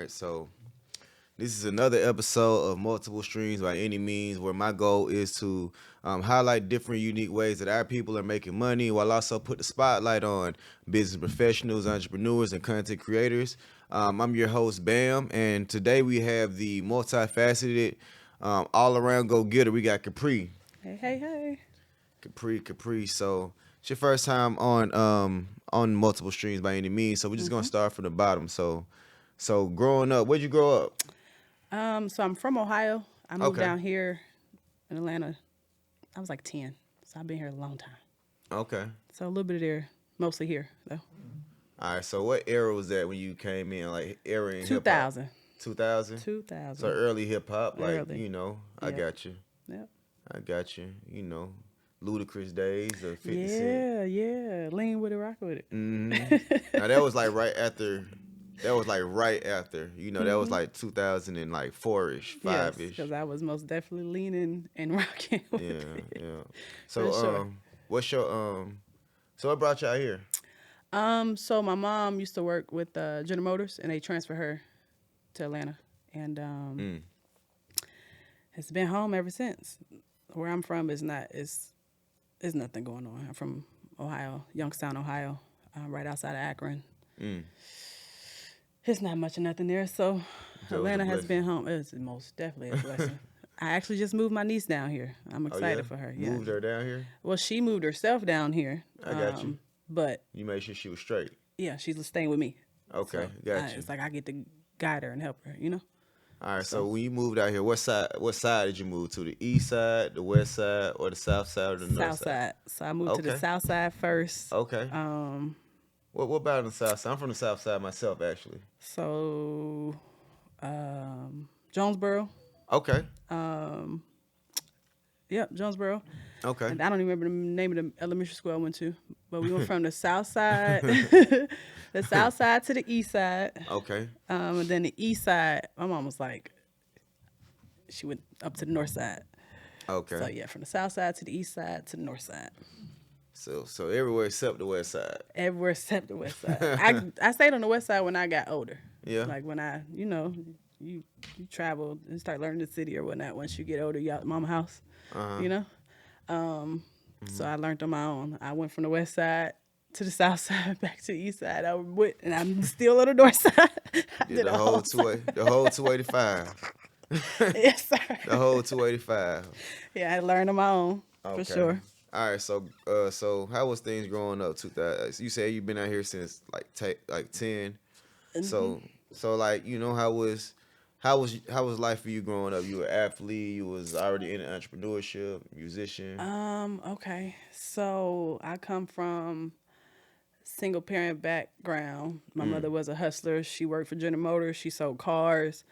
right, so this is another episode of Multiple Streams by Any Means, where my goal is to highlight different unique ways that our people are making money, while also put the spotlight on business professionals, entrepreneurs, and content creators. I'm your host, Bam, and today we have the multifaceted, all-around go-getter. We got Kapree. Hey. Kapree. So it's your first time on Multiple Streams by Any Means, so we're just gonna start from the bottom. So growing up, where'd you grow up? So I'm from Ohio. I moved Okay. down here in Atlanta. I was like 10, so I've been here a long time. Okay. So a little bit of there, mostly here though. All right. So what era was that when you came in? Like era in hip hop? 2000. 2000. 2000. So early hip hop, like Early. I Yep. got you. Yep. I got you. Ludicrous days or 50 Cent. Yeah. Lean with it, rock with it. Now that was like right after. That was like right after. That was like 2004-ish, Yes, 5-ish. because I was most definitely leaning and rocking with Yeah, it. yeah. So, For sure. what's your So what brought you out here? So my mom used to work with General Motors, and they transferred her to Atlanta, and it's been home ever since. Where I'm from is nothing going on. I'm from Ohio, Youngstown, Ohio, right outside of Akron. It's not much of nothing there, so So it was a Atlanta has blessing. been home. It's most definitely a blessing. I actually just moved my niece down here. I'm Oh, excited yeah? for her. Yeah. Moved her down here? Well, she moved herself down here. I got you. But You made sure she was straight. yeah, she's staying with me. Okay, So, got you. It's like I get to guide her and help her. All right, so when you moved out here, what side did you move to? The east side, the west side, or the south side, or the north South side. So I moved to the Okay. south side first. Okay. Um, What about on the south side? I'm from the south side myself, actually. so Jonesboro. Okay. Yep, Jonesboro. Okay. And I don't even remember the name of the elementary school I went to. But we went from the south side, the south side to the east side. Okay. And then the east side, my mom was like, she went up to the north side. Okay. So yeah, from the south side to the east side to the north side. So everywhere except the west side. Everywhere except the west side. I stayed on the west side when I got older. Yeah. Like when you travel and start learning the city or whatnot. Once you get older, you out mama house, So I learned on my own. I went from the west side to the south side, back to the east side. And I'm still on the north side. I Did the whole 285. Yes, sir. The whole 285. Yeah, I learned on my own Okay. for sure. All right, so how was things growing up? 2000. You said you've been out here since like 10. So like how was life for you growing up? You were an athlete. You was already in entrepreneurship, musician. Okay. So I come from single parent background. My mother was a hustler. She worked for General Motors. She sold cars.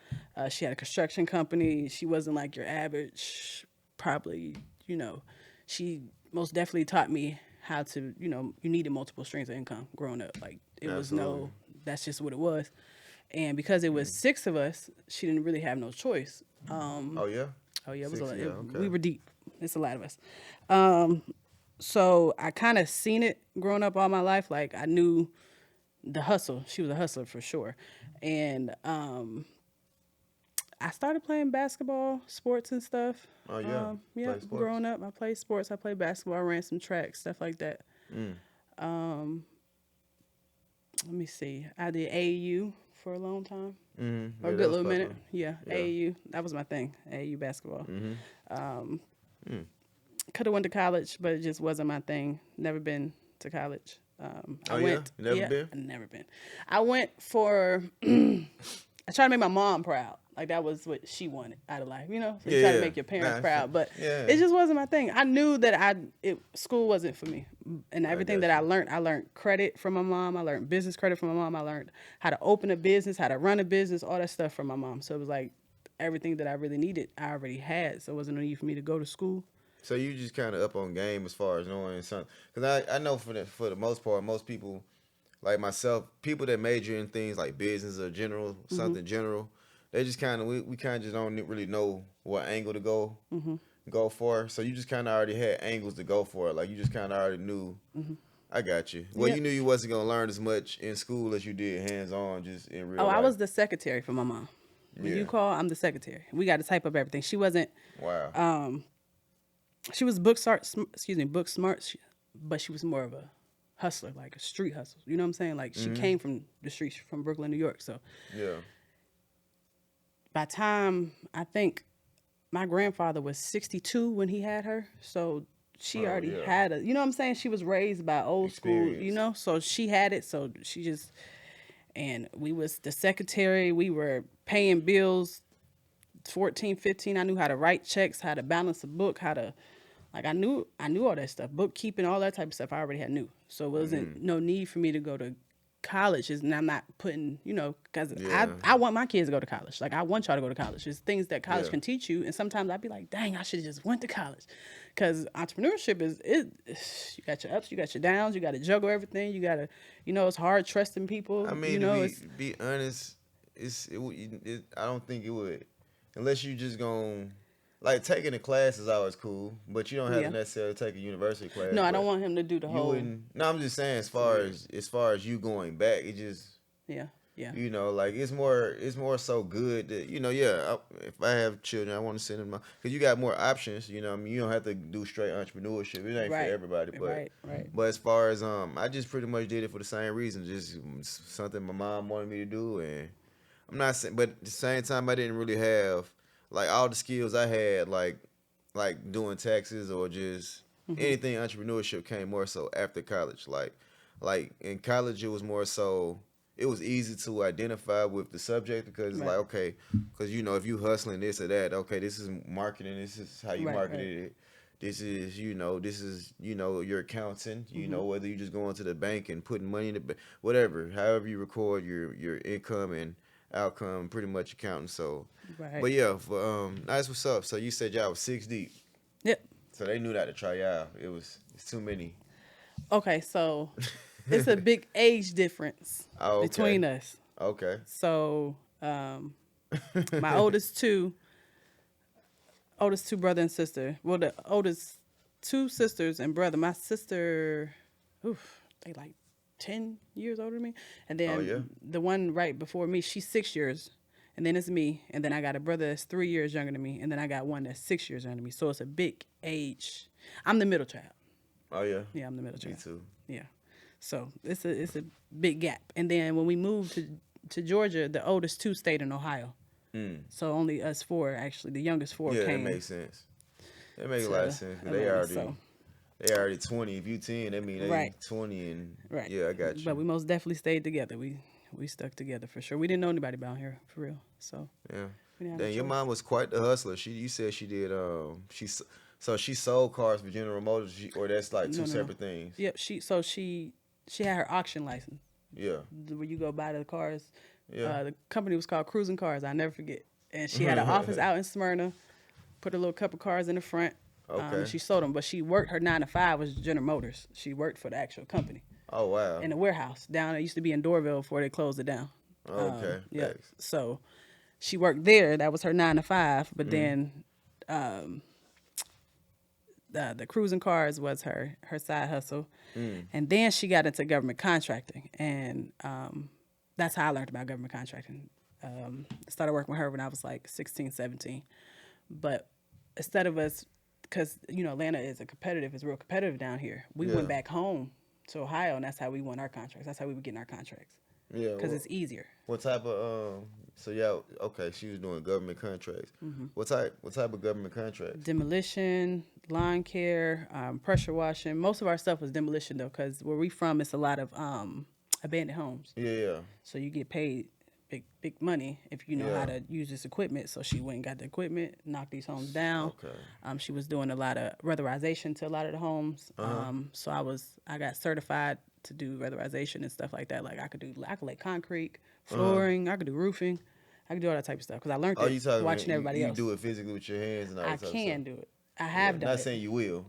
She had a construction company. She wasn't like your average, probably, she most definitely taught me how to, you needed multiple streams of income growing up. Like it was Absolutely. that's just what it was. And because it was 6 of us, she didn't really have no choice. Oh yeah. Oh yeah, it was 6, a lot. yeah, okay. We were deep. It's a lot of us. So I kind of seen it growing up all my life. Like I knew the hustle. She was a hustler for sure. And I started playing basketball, sports and stuff. Oh, yeah. Yeah. Play sports. Growing up, I played sports. I played basketball. I ran some track, stuff like that. Let me see. I did AAU for a long time. Mm-hmm. Or a good little minute. Yeah, Yeah. AAU. That was my thing, AAU basketball. Mm-hmm. Could have went to college, but it just wasn't my thing. Never been to college. Oh, yeah? You never been? I've never been. I went for, I tried to make my mom proud. Like that was what she wanted out of life, So you try Yeah. to make your parents Nah, proud, but yeah. it just wasn't my thing. I knew that school wasn't for me, and everything got that I learned credit from my mom. I learned business credit from my mom. I learned how to open a business, how to run a business, all that stuff from my mom. So it was like everything that I really needed, I already had. So it wasn't no need for me to go to school. So you just kind of up on game as far as knowing something. Because I know for the most part, most people, like myself, people that major in things like business or general, something general, they just kind of, we kind of just don't really know what angle to go for. So you just kind of already had angles to go for. Like you just kind of already knew I got you. Well, you Yep. knew you wasn't gonna learn as much in school as you did hands on, just in real Oh, I life. was the secretary for my mom. When Yeah. you call, I'm the secretary. We got to type up everything. She wasn't. Wow. She was book smart. Excuse me, book smart. But she was more of a hustler, like a street hustler. You know what I'm saying? Like she came from the streets, from Brooklyn, New York. So Yeah. by time I think my grandfather was 62 when he had her, so she Oh already yeah. had a. You know what I'm saying? She was raised by old school. You Experience. know, so she had it. So she just and we was the secretary. We were paying bills 14, 15. I knew how to write checks, how to balance a book, how to like I knew all that stuff. Bookkeeping, all that type of stuff I already had knew. So it wasn't no need for me to go to college. And I'm not putting, because Yeah. I want my kids to go to college. Like I want y'all to go to college. There's things that college Yeah. can teach you. And sometimes I'd be like, dang, I should have just went to college. Because entrepreneurship is it. You got your ups, you got your downs, you got to juggle everything. You got to, it's hard trusting people. I mean, to be honest, I don't think it would, unless you just gon' like taking a class is always cool, but you don't have Yeah. to necessarily take a university class. No, I don't but want him to do the you whole. wouldn't. No, I'm just saying as far as you going back, it just Yeah, yeah. like it's more so good that yeah. If I have children, I want to send them because you got more options. I mean, you don't have to do straight entrepreneurship. It ain't Right. for everybody, but Right. but as far as I just pretty much did it for the same reason, just something my mom wanted me to do, and I'm not saying, but at the same time, I didn't really have like all the skills I had, like doing taxes or just anything entrepreneurship came more so after college. Like in college, it was more so it was easy to identify with the subject because it's Right. like okay, because if you hustling this or that, okay, this is marketing, this is how you Right, marketed right. it. This is your accounting. Whether you just going to the bank and putting money in the whatever, however you record your income and outcome, pretty much accounting. So, Right. but yeah, nice. What's up? So you said y'all was 6 deep, Yep. so they knew not to try y'all. It's too many. Okay, so it's a big age difference Oh, okay, between us. okay. So my oldest two brother and sister. Well, the oldest two sisters and brother. My sister, they like 10 years older than me, and Oh then yeah. the one right before me, she's 6 years, and then it's me, and then I got a brother that's 3 years younger than me, and then I got one that's 6 years younger than me. So it's a big age. I'm the middle child. Oh yeah. Yeah, I'm the middle Me child. too. Yeah. So it's a big gap. And then when we moved to Georgia, the oldest two stayed in Ohio. So only us four, actually, the youngest four Yeah, that came makes sense. That makes a lot of to sense. 'Cause Atlanta. So they already 20. If you 10, that mean they Right. 20 and right. yeah, I got you. But we most definitely stayed together. We stuck together for sure. We didn't know anybody down here for real. So Yeah. we didn't have Then no your choice. mom was quite the hustler. You said she did so she sold cars for General Motors or that's like two No. separate things. Yep. She had her auction license Yeah. where you go buy the cars. Yeah. The company was called Cruising Cars. I never forget. And she had an office out in Smyrna. Put a little couple cars in the front. Okay. She sold them, but she worked her 9 to 5 was General Motors. She worked for the actual company Oh wow. in the warehouse down. It used to be in Dorville before they closed it down. Okay. Yeah. Thanks. So she worked there. That was her 9 to 5. But then the cruising cars was her side hustle. And then she got into government contracting, and that's how I learned about government contracting. I started working with her when I was like 16, 17. But instead of us, because Atlanta is real competitive down here. We Yeah. went back home to Ohio, and that's how we won our contracts. That's how we were getting our contracts Yeah. because it's easier. What type of so yeah, okay, she was doing government contracts. What type of government contracts? Demolition, lawn care, pressure washing. Most of our stuff was demolition though, because where we from, it's a lot of abandoned homes. Yeah. So you get paid big money if you know Yeah. how to use this equipment. So she went and got the equipment, knocked these homes down. Okay. She was doing a lot of weatherization to a lot of the homes. So I got certified to do weatherization and stuff like that. Like I could lay concrete, flooring, I could do roofing, I could do all that type of stuff because I learned Oh, it you talking watching everybody you else. do it physically with your hands and all I that type of can stuff. do it. I have Yeah, done not it. saying you will.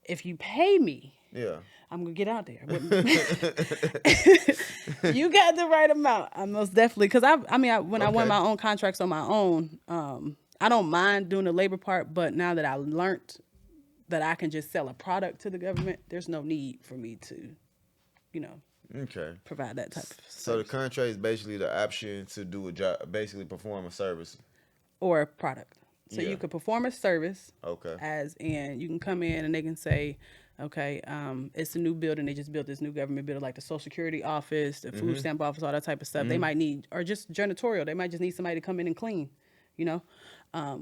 If you pay me, Yeah. I'm gonna get out there. You got the right amount. I most definitely because when I won Okay. my own contracts on my own, I don't mind doing the labor part. But now that I learned that I can just sell a product to the government, there's no need for me to Okay. provide that type of So the service contract is basically the option to do a job, basically perform a service. or a product. So Yeah. you could perform a service Okay. as in you can come in and they can say, okay, it's a new building. They just built this new government building, like the Social Security office, the food stamp office, all that type of stuff. They might need, or just janitorial. They might just need somebody to come in and clean, you know?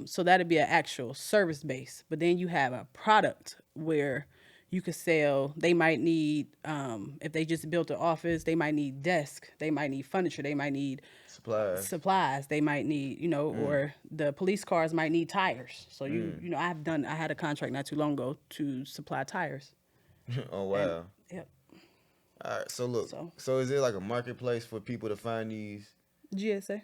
So that'd be an actual service base. But then you have a product where you could sell. They might need, if they just built an office, they might need desk. They might need furniture. They might need supplies. They might need, or the police cars might need tires. So I had a contract not too long ago to supply tires. Oh wow. Yep. All right. So look. So- So is it like a marketplace for people to find these? GSA.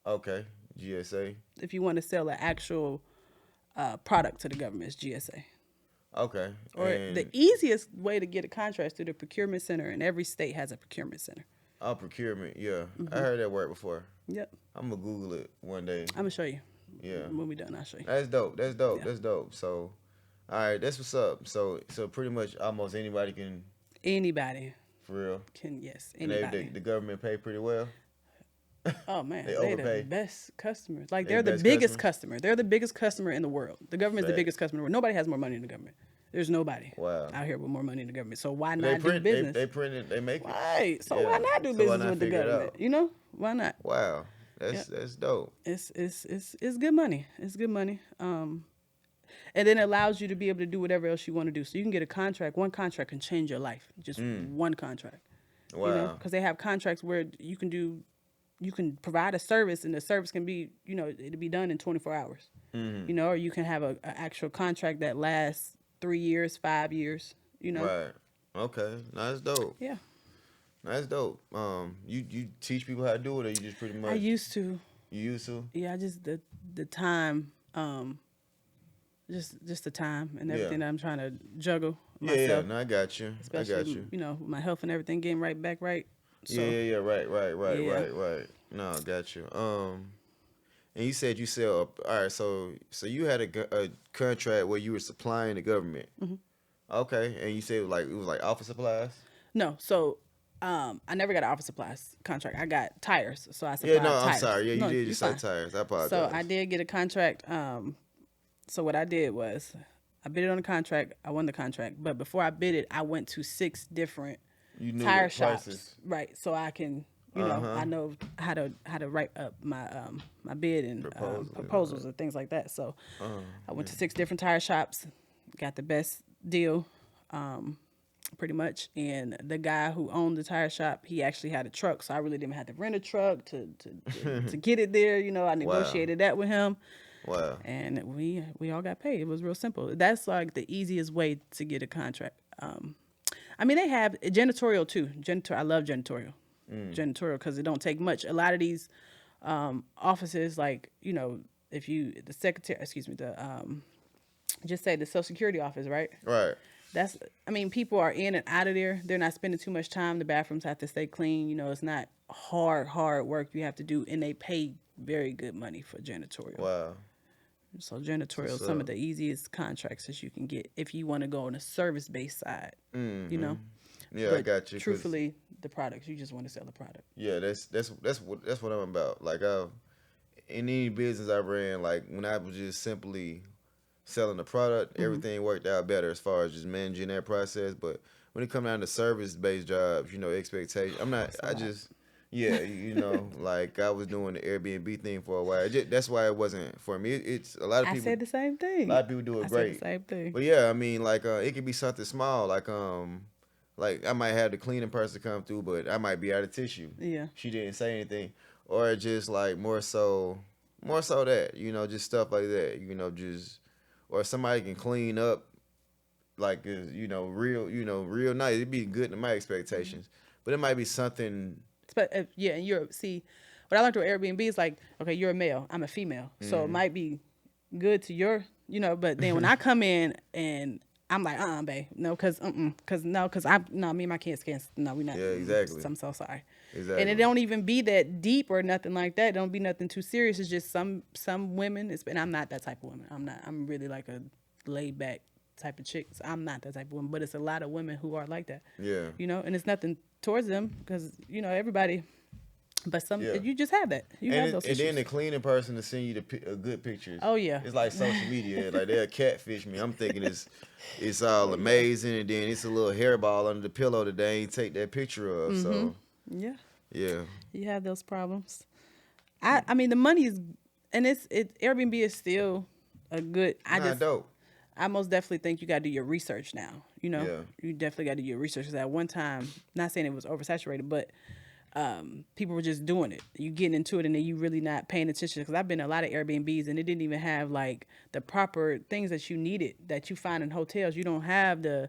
Okay. GSA. If you want to sell an actual product to the government, it's GSA. Okay. Or And the easiest way to get a contract is through the procurement center, and every state has a procurement center. procurement. Yeah. I heard that word before. Yep. I'm gonna Google it one day. I'm gonna show you. Yeah. When we done, I'll show you. That's dope. That's dope. Yeah. That's dope. So, all right, that's what's up. So pretty much almost anybody can, Anybody for real. can, yes, And anybody. the government pay pretty well. Oh man, They they're overpay. the best customers. Like They they're the best biggest customers? customer. They're the biggest customer in the world. The government's the Facts. biggest customer in the world. Nobody has more money than the government. There's nobody Wow. out here with more money than the government. So why They not print. do business? They print it. They make it. Right. So Yeah. why not do So why business not with the figure it government? out? Why not? Wow. That's dope. It's good money. It's good money. And then it allows you to be able to do whatever else you want to do. So you can get a contract. One contract can change your life. Just one contract. Wow. Because they have contracts where you can provide a service, and the service can be, it'll be done in 24 hours. Or you can have a actual contract that lasts 3 years, 5 years. Right. Okay. No, that's dope. Yeah. That's dope. You teach people how to do it, or you just pretty much I used to. you used to? Yeah, I just the time, just the time and everything that I'm trying to juggle Yeah. myself. No, I got you. Especially, I got you. My health and everything getting right. So, Yeah. Right. Yeah. Right. No, I got you. And you said you sell up. All right. So you had a contract where you were supplying the government. Mm-hmm. Okay. And you said it was like office supplies. No, so I never got an office supplies contract. I got tires, so I supplied Yeah. No, tires. I'm sorry. Yeah, you No, did. you're You said fine. tires. I apologize. So I did get a contract. So what I did was I bid it on the contract. I won the contract, but before I bid it, I went to 6 different You knew tire the shops, prices. right? So I can, I know how to write up my my bid and proposals and things like that. So I went to 6 different tire shops, got the best deal, pretty much. And the guy who owned the tire shop, he actually had a truck, so I really didn't have to rent a truck to get it there. I negotiated that with him. Wow. And we all got paid. It was real simple. That's like the easiest way to get a contract. I mean, they have janitorial too. I love janitorial. Janitorial because it don't take much. A lot of these offices, like if you the secretary, excuse me, just say the Social Security office, right? Right. People are in and out of there. They're not spending too much time. The bathrooms have to stay clean. It's not hard work you have to do, and they pay very good money for janitorial. Wow. So janitorial is some of the easiest contracts that you can get if you want to go on a service-based side. Yeah, But I got you. 'Cause- truthfully, the products, you just want to sell the product. Yeah, that's what I'm about. Like in any business I ran, like when I was just simply selling the product, everything worked out better as far as just managing that process. But when it comes down to service based jobs, expectation. Like I was doing the Airbnb thing for a while. That's why it wasn't for me. It's a lot of I people. said the same thing. A lot of people do it I great. said the same thing. But yeah, it could be something small, like I might have the cleaning person come through, but I might be out of tissue. Yeah. She didn't say anything, or just like more so that just stuff like that. Or somebody can clean up, like real nice. It'd be good to my expectations, but it might be something. But and what I learned with Airbnb is like, okay, you're a male, I'm a female, so it might be good to your, but then when I come in and I'm like, babe, no, because me and my kids can't, no, we not. Yeah, exactly. I'm so sorry. Exactly. And it don't even be that deep or nothing like that. It don't be nothing too serious. It's just some women, and I'm not that type of woman. I'm really like a laid back type of chicks. I'm not that type of woman, but it's a lot of women who are like that. Yeah. You know, and it's nothing towards them because, you know, everybody, but you just have that. You have those And issues. then the cleaning person to send you the good pictures. Oh, yeah. It's like social media. Like they'll catfish me. I'm thinking it's all amazing, and then it's a little hairball under the pillow that they ain't take that picture of. So Yeah. yeah. You have those problems. I mean, the money is, and Airbnb is still a good. Dope. I most definitely think you got to do your research now. You know, Yeah. you definitely got to do your research. Because at one time, not saying it was oversaturated, but people were just doing it. You getting into it, and then you really not paying attention. Because I've been in a lot of Airbnbs, and it didn't even have like the proper things that you needed that you find in hotels. You don't have the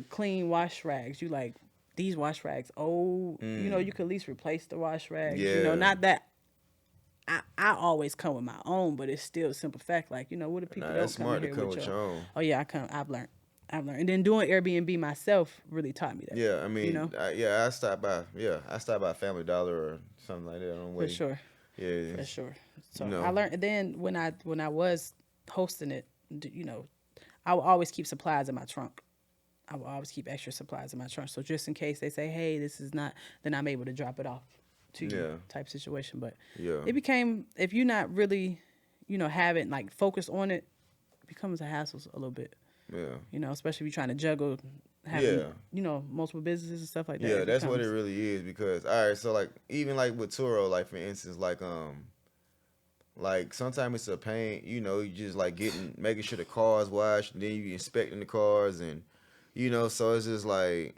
clean wash rags. You like these wash rags. Oh, you know, you could at least replace the wash rags. You know, Yeah. not that. I always come with my own, but it's still a simple fact. Like, you know, what if people don't That's come smart here to come with with your your own. Oh yeah, I've learned. And then doing Airbnb myself really taught me that. Yeah, I mean, you know, I stopped by Family Dollar or something like that on the way. for sure, Yeah. for sure. So You know. I learned. And then when I was hosting it, you know, I would always keep supplies in my trunk. I would always keep extra supplies in my trunk. So just in case they say, hey, this is not, then I'm able to drop it off to you type situation. But it became, if you're not really, you know, haven't like focused on it, it becomes a hassle a little bit. Yeah. You know, especially if you're trying to juggle having, you know, multiple businesses and stuff like that. Yeah, that's what it really is. Because all right, so like even like with Turo, like for instance, like sometimes it's a pain, you know, you just like making sure the car's washed, and then you inspecting the cars, and you know, so it's just like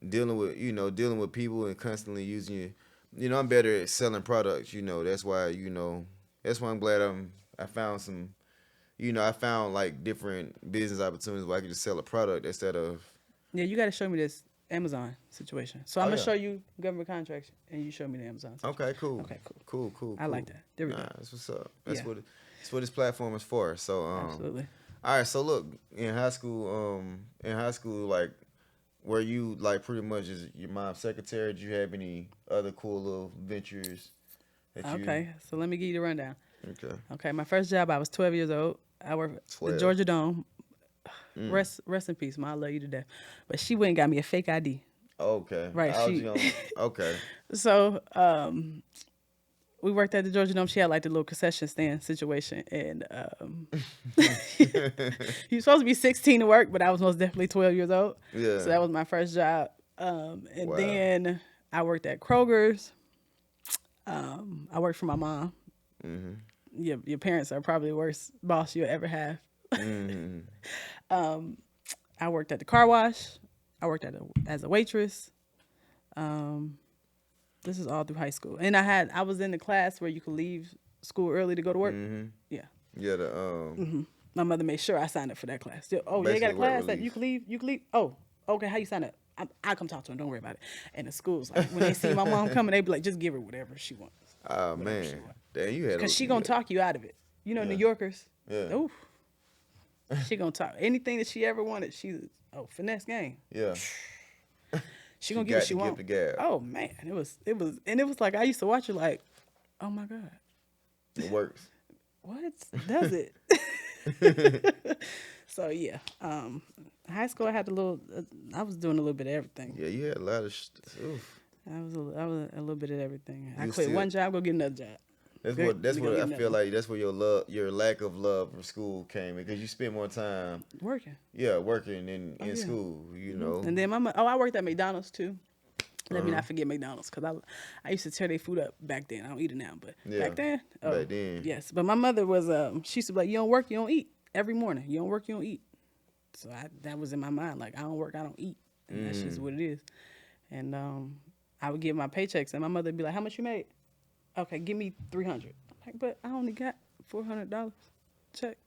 dealing with people and constantly using you. You know, I'm better at selling products. You know, that's why I'm glad I found some. You know, I found like different business opportunities where I could just sell a product instead of. Yeah, you got to show me this Amazon situation. So I'm gonna show you government contracts, and you show me the Amazon situation. Okay, cool. Okay, Cool. I like that. There we go. That's what's up. That's what this platform is for. So Absolutely. All right, so look, in high school, like, were you like pretty much as your mom's secretary? Did you have any other cool little ventures? Okay, so let me give you the rundown. Okay, my first job, I was 12 years old. I worked at the Georgia Dome. Rest in peace, Ma. I love you to death. But she went and got me a fake ID. Okay. Right. Okay. So we worked at the Georgia Dome. She had like the little concession stand situation, and you're supposed to be 16 to work, but I was most definitely 12 years old. Yeah. So that was my first job. Then I worked at Kroger's. I worked for my mom. Mm-hmm. Your parents are probably the worst boss you'll ever have. Mm-hmm. I worked at the car wash. I worked as a waitress. This is all through high school, and I was in the class where you could leave school early to go to work. Mm-hmm. Yeah. Yeah. My mother made sure I signed up for that class. Oh, they got a class that you can leave. You can leave. Oh, okay. How you sign up? I'll come talk to them. Don't worry about it. And the schools, like when they see my mom coming, they be like, just give her whatever she wants. Oh man, damn, you had because she gonna talk you out of it. You know, New Yorkers. Yeah. Oof. She gonna talk anything that she ever wanted. Finesse game. Yeah. She gonna get what she want. want. Oh man, it was like I used to watch her like, oh my god, it works. What does it? So yeah, high school I had I was doing a little bit of everything. Yeah, you had a lot of. I was a little bit of everything. I quit one job, go get another job. That's what I feel like. That's where your lack of love for school came in, because you spend more time working. Yeah, working in school. You know. And then I worked at McDonald's too. Let me not forget McDonald's, because I used to tear their food up back then. I don't eat it now, but back then. Back then. Yes, but my mother was she used to be like, you don't work, you don't eat. Every morning, you don't work, you don't eat. So that was in my mind, like I don't work, I don't eat, and that's just what it is. And I would get my paychecks, and my mother would be like, how much you made? Okay, give me $300. I'm like, but I only got $400. Check.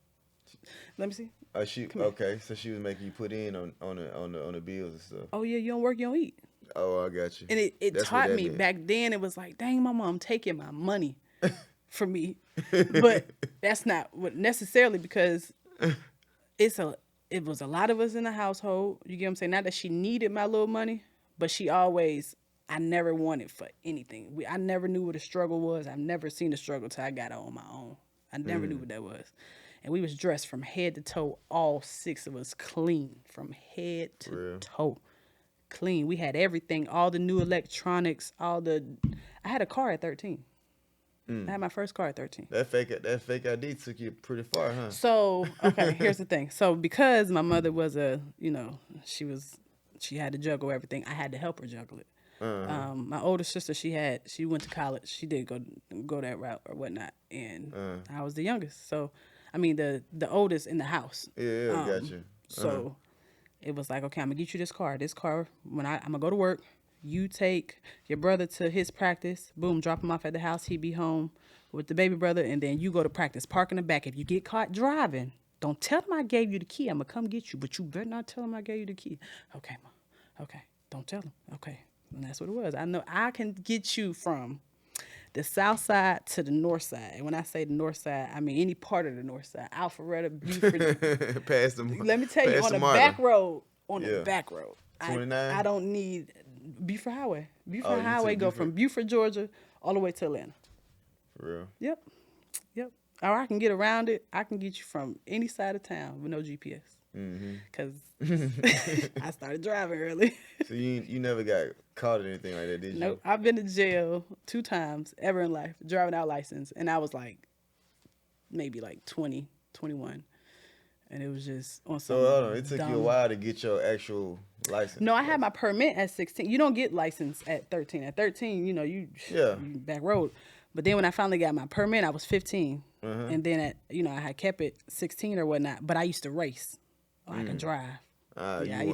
Let me see. Okay, so she was making you put in on the bills and stuff. Oh yeah, you don't work, you don't eat. Oh, I got you. And it taught me back then. It was like, dang, my mom taking my money from me, but that's not what necessarily, because it was a lot of us in the household. You get what I'm saying? Not that she needed my little money, but I never wanted for anything. I never knew what a struggle was. I've never seen a struggle till I got on my own. I never knew what that was. and we was dressed from head to toe, all 6 of us clean from head to Real. toe, clean. We had everything, all the new electronics, I had a car at 13. I had my first car at 13. That fake ID took you pretty far, huh? So, okay, here's the thing. So, because my mother was she had to juggle everything, I had to help her juggle it. My older sister, she went to college. She did go that route or whatnot, and I was the youngest. So, I mean, the oldest in the house. Yeah, gotcha. So, it was like, okay, I'm gonna get you this car. This car, I'm gonna go to work. You take your brother to his practice. Boom, drop him off at the house. He be home with the baby brother, and then you go to practice. Park in the back. If you get caught driving, don't tell him I gave you the key. I'm gonna come get you, but you better not tell him I gave you the key. Okay, Mom. Okay, don't tell him. Okay, and that's what it was. I know I can get you from the south side to the north side. And when I say the north side, I mean any part of the north side. Alpharetta, Buford. Past them. Let me tell you, on the back road. The back road. 29? I don't need Buford Highway. Buford you Highway took go Buford? from Buford, Georgia, all the way to Atlanta. For real. Yep. Or I can get around it. I can get you from any side of town with no GPS. Because I started driving early. So you never got caught or anything like that, did you? Nope. I've been to jail 2 times ever in life, driving out license. And I was like, maybe like 20, 21. And it was just on some. So hold on, it took dumb... you a while to get your actual license. No, I had my permit at 16. You don't get license at 13. At 13, you back road. But then when I finally got my permit, I was 15. And then I had kept it 16 or whatnot. But I used to race. I could drive.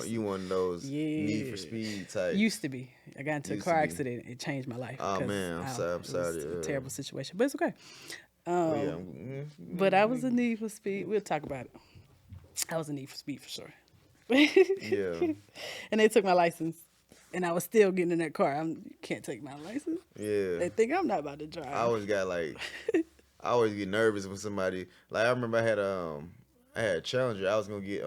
You one of those Need for Speed type. Used to be. I got into a car accident. It changed my life. Oh man, I'm sorry. It was a terrible situation, but it's okay. But I was a Need for Speed. We'll talk about it. I was a Need for Speed for sure. Yeah. And they took my license, and I was still getting in that car. You can't take my license. Yeah. They think I'm not about to drive. I always get nervous when somebody, like, I remember I had a Challenger. I was gonna get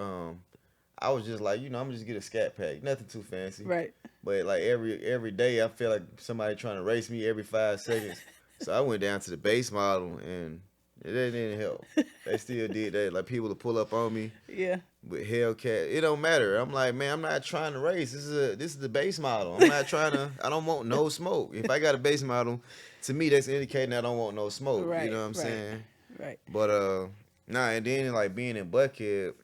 I was just like, I'm gonna just get a Scat Pack, nothing too fancy. Right. But like every day, I feel like somebody trying to race me every 5 seconds. So I went down to the base model, and it didn't help. They still did that. Like, people to pull up on me. Yeah. With Hellcat, it don't matter. I'm like, man, I'm not trying to race. This is the base model. I'm not trying to. I don't want no smoke. If I got a base model, to me that's indicating I don't want no smoke. Right, you know what I'm saying? Right. But and then like being in Buckhead,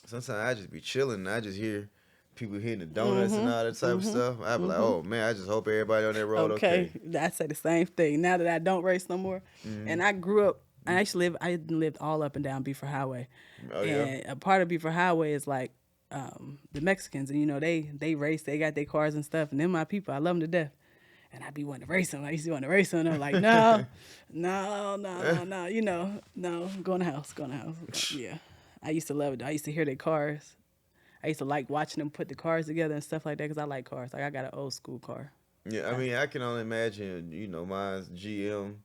sometimes I just be chilling and I just hear people hitting the donuts and all that type of stuff. I be like, oh man, I just hope everybody on that road okay. I say the same thing. Now that I don't race no more, and I grew up. I lived all up and down Beaufort Highway. Oh, and a part of Beaufort Highway is like the Mexicans, and they race, they got their cars and stuff, and they're my people. I love them to death. And I be wanting to race them. I used to want to race them, and I'm like, no, go in the house. Yeah. I used to love it. I used to hear their cars. I used to like watching them put the cars together and stuff like that because I like cars. Like, I got an old school car. Yeah, I mean, I can only imagine, mine's GM.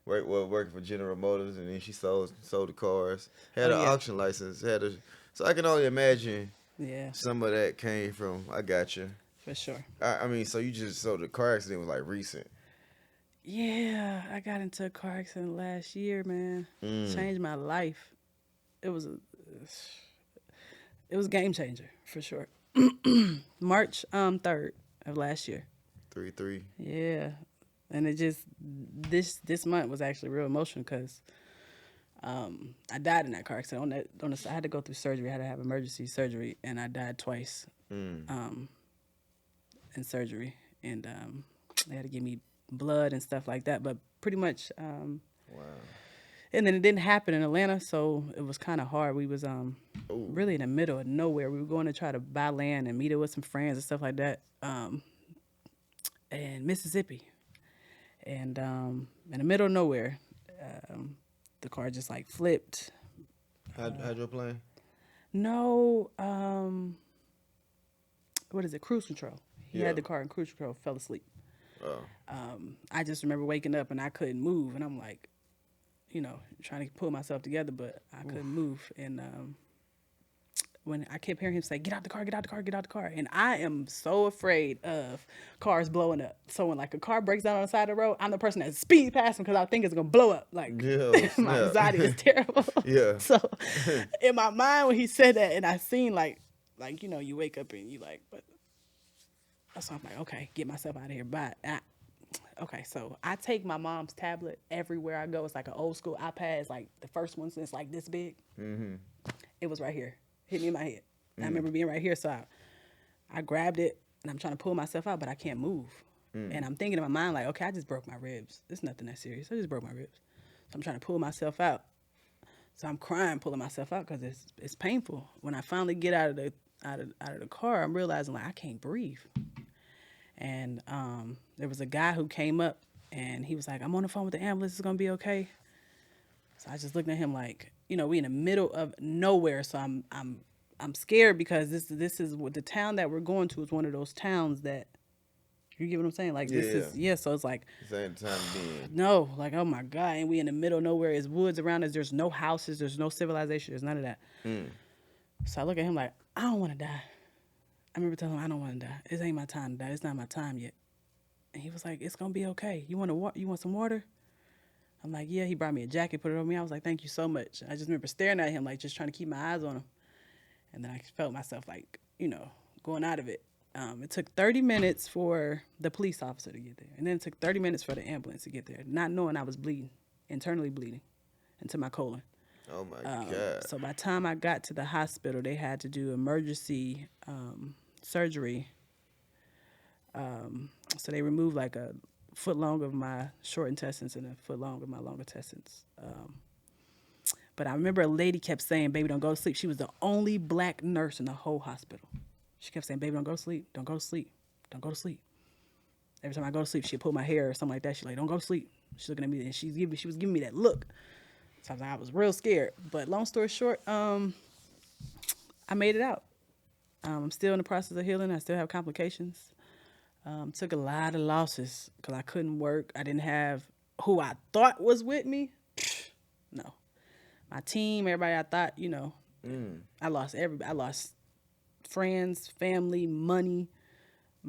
Working for General Motors, and then she sold the cars. Had an auction license. So I can only imagine. Yeah. Some of that came from. I got you. For sure. I mean, so the car accident was like recent. Yeah, I got into a car accident last year, man. Changed my life. It was a game changer for sure. March 3rd of last year. 3/3. Yeah. And it just, this month was actually real emotional because I died in that car accident. I had to go through surgery. I had to have emergency surgery, and I died twice in surgery. And they had to give me blood and stuff like that. But pretty much, wow. And then it didn't happen in Atlanta, so it was kind of hard. We was really in the middle of nowhere. We were going to try to buy land and meet up with some friends and stuff like that in Mississippi. And in the middle of nowhere, the car just like flipped. Hydroplane? No, what is it? Cruise control. He had the car in cruise control, fell asleep. Oh. I just remember waking up and I couldn't move, and I'm like, trying to pull myself together, but I couldn't move. And when I kept hearing him say, "Get out the car, get out the car, get out the car," and I am so afraid of cars blowing up. So when like a car breaks down on the side of the road, I'm the person that speeds past him because I think it's gonna blow up. Like Yeah, my snap. anxiety is terrible. Yeah. So in my mind when he said that, and I seen like you know you wake up and you like, but so I'm like, okay, get myself out of here. But okay, so I take my mom's tablet everywhere I go. It's like an old school iPad. It's like the first one since like this big. Mm-hmm. It was right here, hit me in my head. I remember being right here, so I grabbed it and I'm trying to pull myself out, but I can't move. And I'm thinking in my mind like, okay, I just broke my ribs. It's nothing that serious. I just broke my ribs. So I'm trying to pull myself out. So I'm crying, pulling myself out because it's painful. When I finally get out of the car, I'm realizing like I can't breathe. And there was a guy who came up and he was like, "I'm on the phone with the ambulance. It's gonna be okay." So I just looked at him like, you know, we in the middle of nowhere. So I'm scared because this is what the town that we're going to is one of those towns that you get what I'm saying. Like this is So it's like This ain't the time to be in. no, like oh my God, and we in the middle of nowhere. It's woods around us. There's no houses. There's no civilization. There's none of that. So I look at him like I don't want to die. I remember telling him I don't want to die. It ain't my time to die. It's not my time yet. And he was like, "It's gonna be okay. You want some water?" I'm like, "Yeah." He brought me a jacket, put it on me. I was like, "Thank you so much." I just remember staring at him, like just trying to keep my eyes on him. And then I felt myself like, you know, going out of it. It took 30 minutes for the police officer to get there, and then it took 30 minutes for the ambulance to get there, not knowing I was bleeding, internally bleeding, into my colon. Oh my God. So by the time I got to the hospital, they had to do emergency surgery. So they removed like a foot long of my short intestines and a foot long of my long intestines. But I remember a lady kept saying, "Baby, don't go to sleep." She was the only black nurse in the whole hospital. She kept saying, "Baby, don't go to sleep. Don't go to sleep. Don't go to sleep." Every time I go to sleep, she'd pull my hair or something like that. She's like, "Don't go to sleep." She's looking at me and she was giving me that look. So I was real scared. But long story short, I made it out. I'm still in the process of healing. I still have complications. Took a lot of losses because I couldn't work. I didn't have who I thought was with me. No. My team, everybody I thought, you know, I lost everybody. I lost friends, family, money.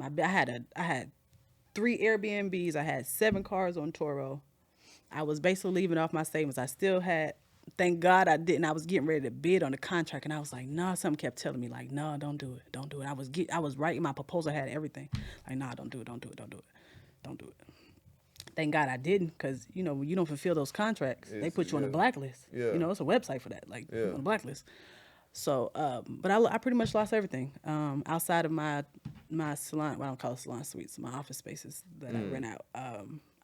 I had 3 Airbnbs. I had 7 cars on Turo. I was basically leaving off my savings. I still had, thank God I didn't. I was getting ready to bid on the contract, and I was like, no. Something kept telling me like, no, don't do it, don't do it. I was writing my proposal. I had everything. Like, nah, don't do it, don't do it, don't do it, don't do it. Thank God I didn't, because you know when you don't fulfill those contracts, they put you on a blacklist. Yeah. You know, it's a website for that, like on a blacklist. So, but I pretty much lost everything outside of my salon. Well, I don't call it salon suites, my office spaces that I rent out.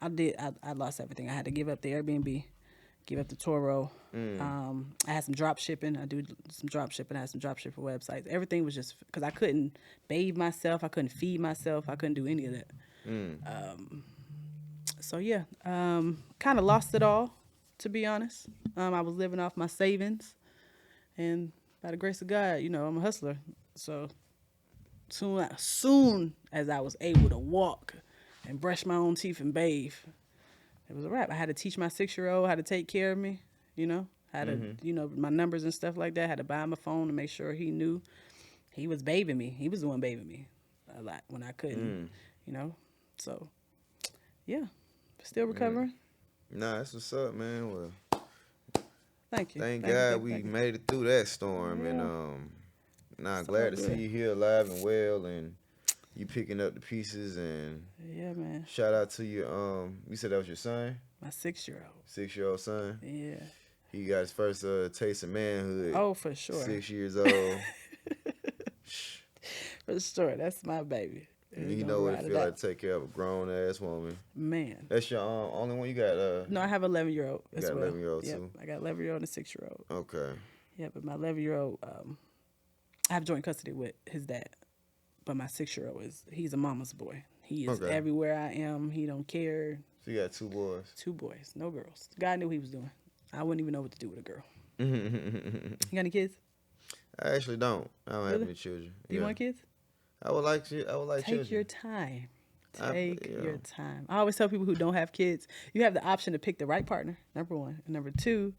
I lost everything. I had to give up the Airbnb, give up the Turo. I had some drop shipping. I do some drop shipping. I had some drop shipping websites. Everything was just because I couldn't bathe myself. I couldn't feed myself. I couldn't do any of that. So yeah, kind of lost it all, to be honest. I was living off my savings, and by the grace of God, you know, I'm a hustler. So soon as I was able to walk and brush my own teeth and bathe, it was a wrap. I had to teach my 6-year-old how to take care of me, you know, how to, you know, my numbers and stuff like that. I had to buy him a phone to make sure he knew he was bathing me. He was the one bathing me a lot when I couldn't, you know. So, yeah, still recovering. Nah, that's what's up, man. Well, thank you. thank Thank God you, we thank you. made it through that storm, Yeah. and nah, So glad to good. see you here alive and well, and you picking up the pieces. And Yeah, man. shout out to your you said that was your son, My 6-year-old. 6-year-old son. Yeah. He got his first taste of manhood. Oh, for sure. 6 years old. For sure. That's my baby. And He's you gonna know what ride it it feel like out. to take care of a grown ass woman. Man. That's your only one you got. No, I have 11-year-old You as got well. 11-year-old Yep, too? I got 11-year-old and a 6-year-old. Okay. Yeah, but my 11-year-old, I have joint custody with his dad. But my 6-year-old he's a mama's boy. He is Okay. everywhere I am. He don't care. So you got 2 boys. 2 boys, no girls. God knew what he was doing. I wouldn't even know what to do with a girl. You got any kids? I actually don't. I don't have Really? any children. Do you want kids? I would like Take children. your time. I- Take yeah. your time. I always tell people who don't have kids, you have the option to pick the right partner, number 1. And number 2,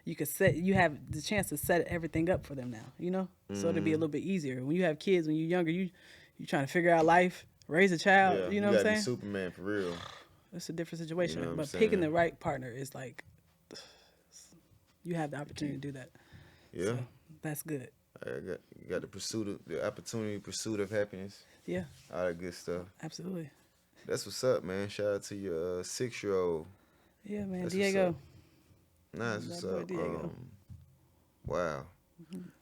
you have the chance to set everything up for them now, so it'll be a little bit easier. When you have kids, when you're younger, you trying to figure out life, raise a child, Yeah, you know you what I'm gotta be saying? Superman for real. It's a different situation. You know what I'm But picking the saying? right partner is like, you have the opportunity to do that. Yeah, So that's good. you got the opportunity, pursuit of happiness, Yeah, all that good stuff. absolutely. That's what's up, man. Shout out to your 6-year-old. Yeah, man. That's Diego. what's up. Nah, that's what's That boy up. Diego. Wow.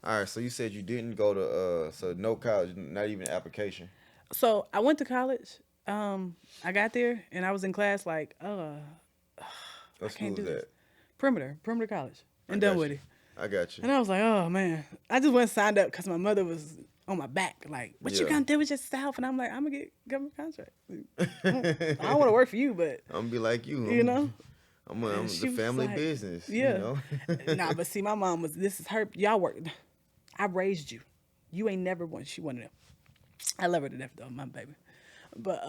All right, so you said you didn't go to so no college, not even application. So I went to college. I got there and I was in class like, I What school can't do was this. that? Perimeter College I in got Dunwoody. you. I got you. And I was like, oh man. I just went and signed up because my mother was on my back. Like, what you Yeah. gonna do with yourself? And I'm like, I'm gonna get government contract. I don't want to work for you, but I'm gonna be like you. you know. I'm And the she was family like, business. yeah. You know. Nah, but see, my mom was. This is her. Y'all work. I raised you. You ain't never won. She wanted them. I love her to death though, my baby. But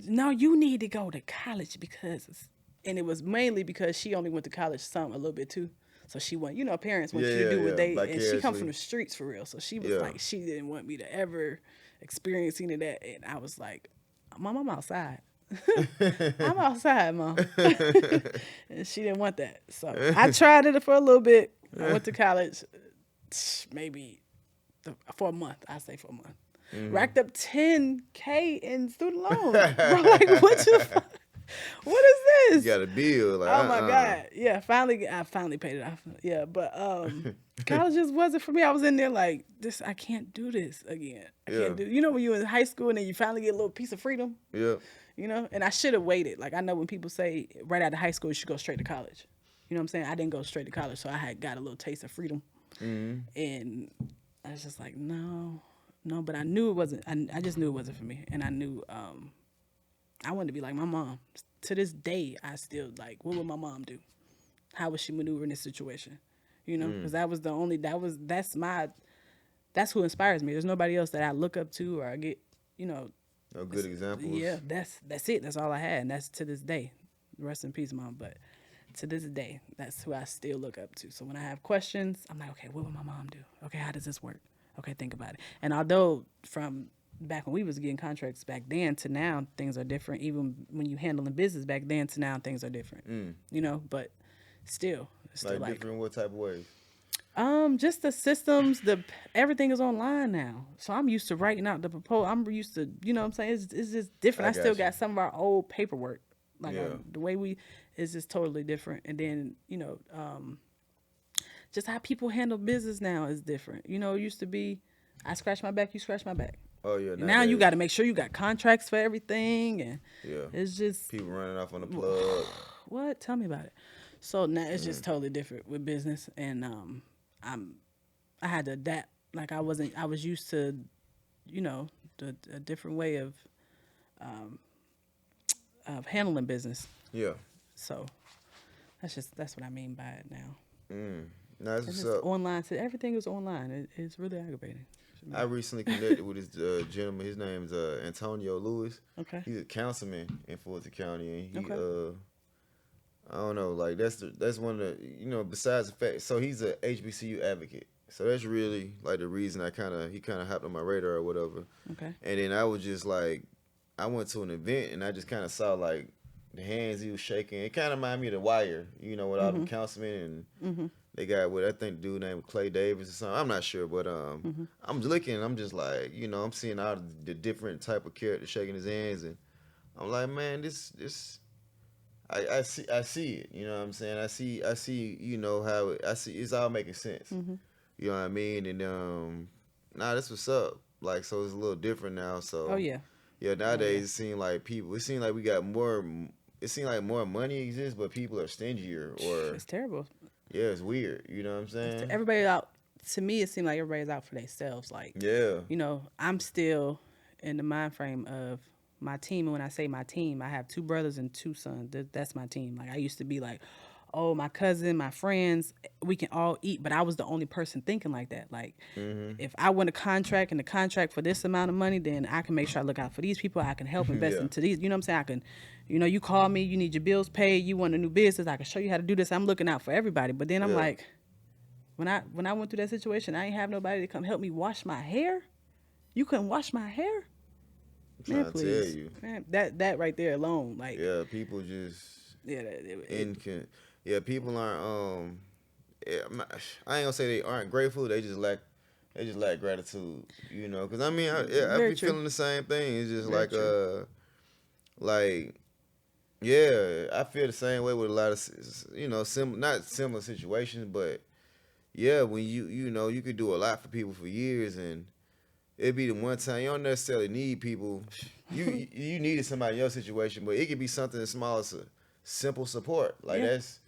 no, you need to go to college and it was mainly because she only went to college a little bit too. So she went, parents want you to do what they, and she come from the streets for real. So she was like, she didn't want me to ever experience any of that. And I was like, Mom, I'm outside. I'm outside, Mom. And she didn't want that. So I tried it for a little bit. I went to college maybe for a month. I say for a month. Racked up $10K in student loans. I'm like, what is this? You got a bill. Like, oh my God. Yeah, I finally paid it off. Yeah, but college just wasn't for me. I was in there like, I can't do this again. I can't do. When you in high school and then you finally get a little piece of freedom. Yeah. And I should have waited. Like I know when people say right out of high school you should go straight to college. You know what I'm saying? I didn't go straight to college, so I had got a little taste of freedom. And I was just like, no, but I knew it wasn't. I just knew it wasn't for me, and I knew I wanted to be like my mom. To this day, I still like, what would my mom do? How would she maneuver in this situation? Because that was that's who inspires me. There's nobody else that I look up to or I get, No good examples. Yeah, that's it. That's all I had, and that's to this day. Rest in peace, Mom. But to this day, that's who I still look up to. So when I have questions, I'm like, okay, what would my mom do? Okay, how does this work? Okay, think about it. And although from back when we was getting contracts back then to now, things are different. Even when you handling business back then to now, things are different. But still, it's still like different what type of ways? Just the systems, everything is online now. So I'm used to writing out the proposal. I'm used to, you know what I'm saying? It's just different. I still got some of our old paperwork. Like the way is just totally different. And then, just how people handle business now is different. It used to be, I scratch my back, you scratch my back. Oh yeah. Now you got to make sure you got contracts for everything, and it's just people running off on the plug. What? Tell me about it. So now it's just totally different with business, and I had to adapt. Like I was used to, a different way of handling business. Yeah. So that's what I mean by it now. Now that's It's what's just up. online. So everything is online. It's really aggravating. I recently connected with this gentleman. His name is Antonio Lewis. Okay. He's a councilman in Fulton County, and he Okay. I don't know, like that's one of the besides the fact, so he's a HBCU advocate. So that's really like the reason he kind of hopped on my radar or whatever. Okay. And then I was just like, I went to an event and I just kind of saw like the hands he was shaking. It kind of reminded me of The Wire, with all the councilmen and they got what I think the dude named Clay Davis or something. I'm not sure, but I'm looking and I'm just like, I'm seeing all the different type of characters shaking his hands, and I'm like, man, this. I see it, you know what I'm saying? I see, how it's all making sense. You know what I mean? And this what's up. Like, so it's a little different now. So Oh yeah. yeah, nowadays it seems like we got more. It seems like more money exists, but people are stingier, or It's terrible. yeah, it's weird. You know what I'm saying? Everybody out. To me, it seems like everybody's out for themselves. Like, Yeah. I'm still in the mind frame of my team. And when I say my team, I have 2 brothers and 2 sons. That's my team. Like, I used to be like, oh, my cousin, my friends, we can all eat. But I was the only person thinking like that. Like, if I win a contract and the contract for this amount of money, then I can make sure I look out for these people. I can help invest into these. You know what I'm saying? I can, You know, you call me, you need your bills paid, you want a new business, I can show you how to do this. I'm looking out for everybody. But then I'm Yeah. like, when I went through that situation, I ain't have nobody to come help me wash my hair. You couldn't wash my hair? I'm Man, trying to tell please. you. Man, that right there alone, like, Yeah, people just yeah, yeah, people aren't yeah, I ain't gonna say they aren't grateful. They just lack gratitude. You know, because I mean, I very be true. feeling the same thing. It's just Very true. like yeah, I feel the same way with a lot of not similar situations, but yeah, when you know you could do a lot for people for years, and it'd be the one time you don't necessarily need people. You needed somebody in your situation, but it could be something as small as a simple support. Like Yeah. that's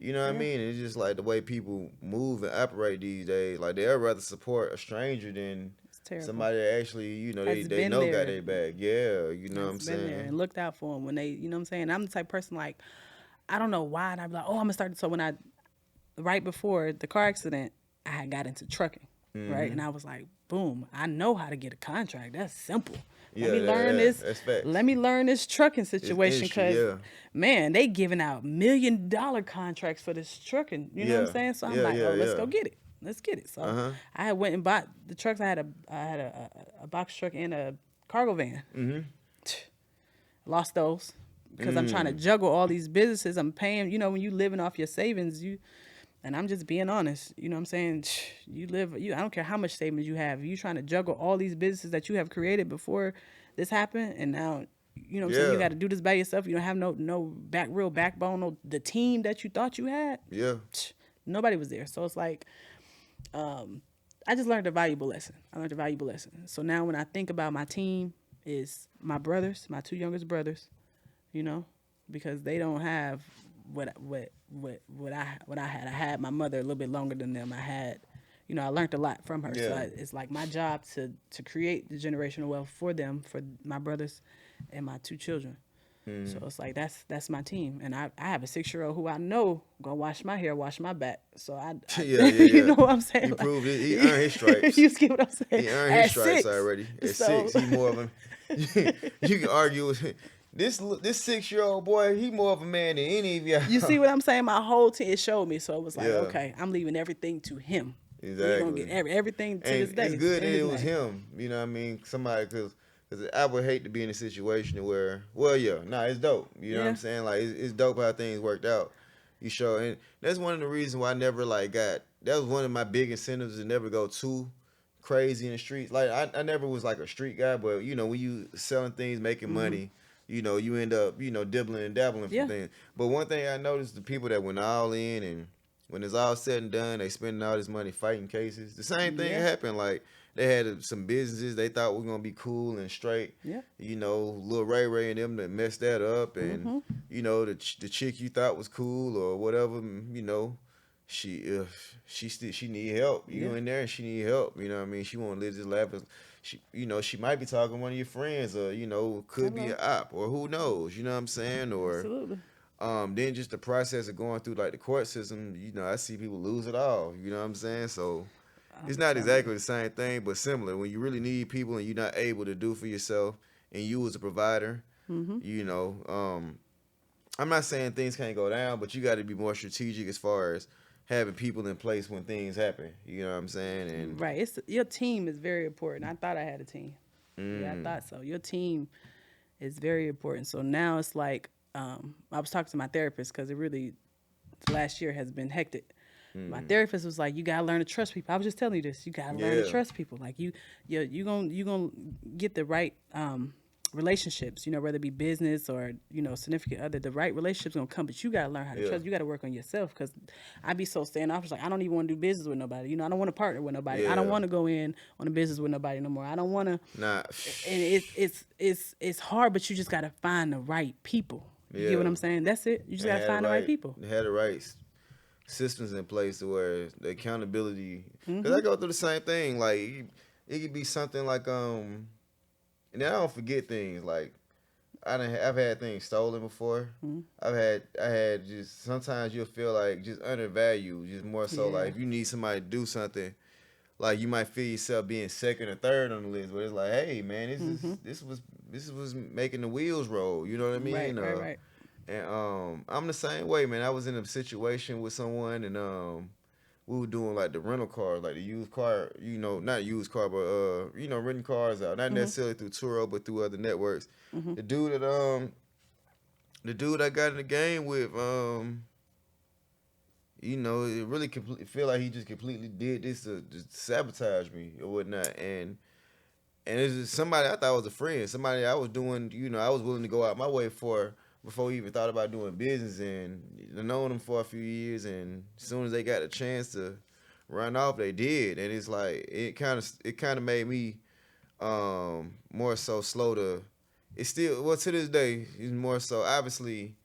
you know what I Yeah. mean. It's just like the way people move and operate these days. Like they'd rather support a stranger than It's terrible. somebody that actually Has they been know got there. their back. Yeah, you know what I'm Has been there saying. and looked out for them when they, you know what I'm saying? I'm the type of person like, I don't know why. And I'd be like, oh, I'm going to start. So when right before the car accident, I had got into trucking, right? And I was like, boom, I know how to get a contract. That's simple. Let Yeah, me yeah, learn yeah. this. That's facts. Let me learn this trucking It's situation industry. because, Yeah, man, they giving out $1 million contracts for this trucking. You know what I'm yeah, saying? So I'm yeah, like, yeah, oh, let's yeah. go get it. Let's get it. Uh So huh. I had went and bought the trucks. I had a box truck and a cargo van. Lost those because I'm trying to juggle all these businesses. I'm paying, you know, when you living off your savings, and I'm just being honest, you know what I'm saying? I don't care how much savings you have. You trying to juggle all these businesses that you have created before this happened. And now, you know what I'm saying? You Yeah, got to do this by yourself. You don't have no real backbone, the team that you thought you had. yeah, Nobody was there. So it's like, I just learned a valuable lesson. I learned a valuable lesson. So now when I think about my team, is my brothers, my two youngest brothers, you know, because they don't have what I had. I had my mother a little bit longer than them. I had, you know, I learned a lot from her. So yeah. it's like my job to create the generational wealth for them, for my brothers and my two children. So it's like that's my team, and I have a 6-year-old who I know gonna wash my hair, wash my back. So Yeah, yeah, you yeah. know what I'm saying? He Like, proved it. He earned his stripes. you see what I'm saying? He earned his At stripes 6, already. At so 6, he more of a. You can argue with this 6-year-old boy. He more of a man than any of you y'all. see what I'm saying? My whole team it showed me. So it was like, Yeah, okay, I'm leaving everything to him. And he gonna get exactly. everything to this And day it's good in that it his was name. him. You know what I mean? Somebody, because I would hate to be in a situation where, well, yeah, nah, it's dope. You know what I'm Yeah. saying? Like, it's dope how things worked out. You show, and that's one of the reasons why I never, like, that was one of my big incentives to never go too crazy in the streets. Like, I never was, like, a street guy, but, you know, when you selling things, making money, you know, you end up, you know, dibbling and dabbling from Yeah. things. But one thing I noticed, the people that went all in and when it's all said and done, they spending all this money fighting cases. The same thing Yeah. happened. Like they had some businesses they thought were gonna be cool and straight. Yeah. You know, Lil Ray Ray and them that messed that up, and you know the chick you thought was cool or whatever. You know, she need help. You Yeah. go in there and she need help. You know what I mean? She want to live this life. She might be talking to one of your friends, or you know, could be Hello. an op, or who knows? You know what I'm saying? Or Absolutely. then just the process of going through like the court system, you know, I see people lose it all. You know what I'm saying? So it's I'm not telling you. exactly the same thing, but similar. When you really need people and you're not able to do for yourself, and you as a provider, you know, I'm not saying things can't go down, but you got to be more strategic as far as having people in place when things happen. You know what I'm saying? And Right. It's your team is very important. I thought I had a team. Yeah, I thought so. Your team is very important. So now it's like I was talking to my therapist because it really the last year has been hectic. My therapist was like, "You gotta learn to trust people." I was just telling you this. You gotta learn to yeah, trust people. Like you gonna get the right relationships. You know, whether it be business or you know significant other, the right relationships gonna come. But you gotta learn how to yeah, trust. You gotta work on yourself because I be so standoffish. Like I don't even want to do business with nobody. You know, I don't want to partner with nobody. I don't yeah. want to go in on a business with nobody no more. I don't want to. Nah, And it's hard, but you just gotta find the right people. You get what yeah. I'm saying? That's it. You just And gotta find the right people. had the right systems in place to where the accountability. Because I go through the same thing. Like it could be something like and then I don't forget things like I've had things stolen before. I had just sometimes you'll feel like just undervalued, just more so Yeah. like if you need somebody to do something, like you might feel yourself being second or third on the list, but it's like, hey man, Mm-hmm. this was making the wheels roll. You know what I Right, mean? right, right. And I'm the same way, man. I was in a situation with someone, and we were doing like the rental cars, like the used car, not used car, but renting cars out, not Mm-hmm. necessarily through Turo, but through other networks. Mm-hmm. The dude that the dude I got in the game with, it really feel like he just completely did this to just sabotage me or whatnot, and it's just somebody I thought was a friend, somebody I was doing, I was willing to go out my way for before we even thought about doing business, and I known them for a few years, and as soon as they got a chance to run off, they did, and it's like it kind of made me more so slow to. It's still well to this day. It's more so obviously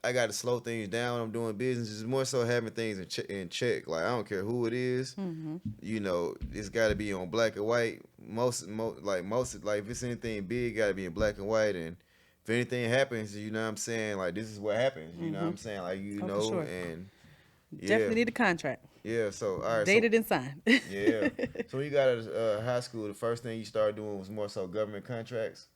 I got to slow things down when I'm doing business. It's more so having things in check. Like I don't care who it is, Mm-hmm. it's got to be on black and white. Like if it's anything big, got to be in black and white. And if anything happens, you know what I'm saying, like this is what happens. You know what Mm-hmm. I'm saying, like Oh, for sure. and yeah, Definitely need a contract. yeah. So all right, so Dated and signed. yeah. So when you got out of high school, the first thing you started doing was more so government contracts,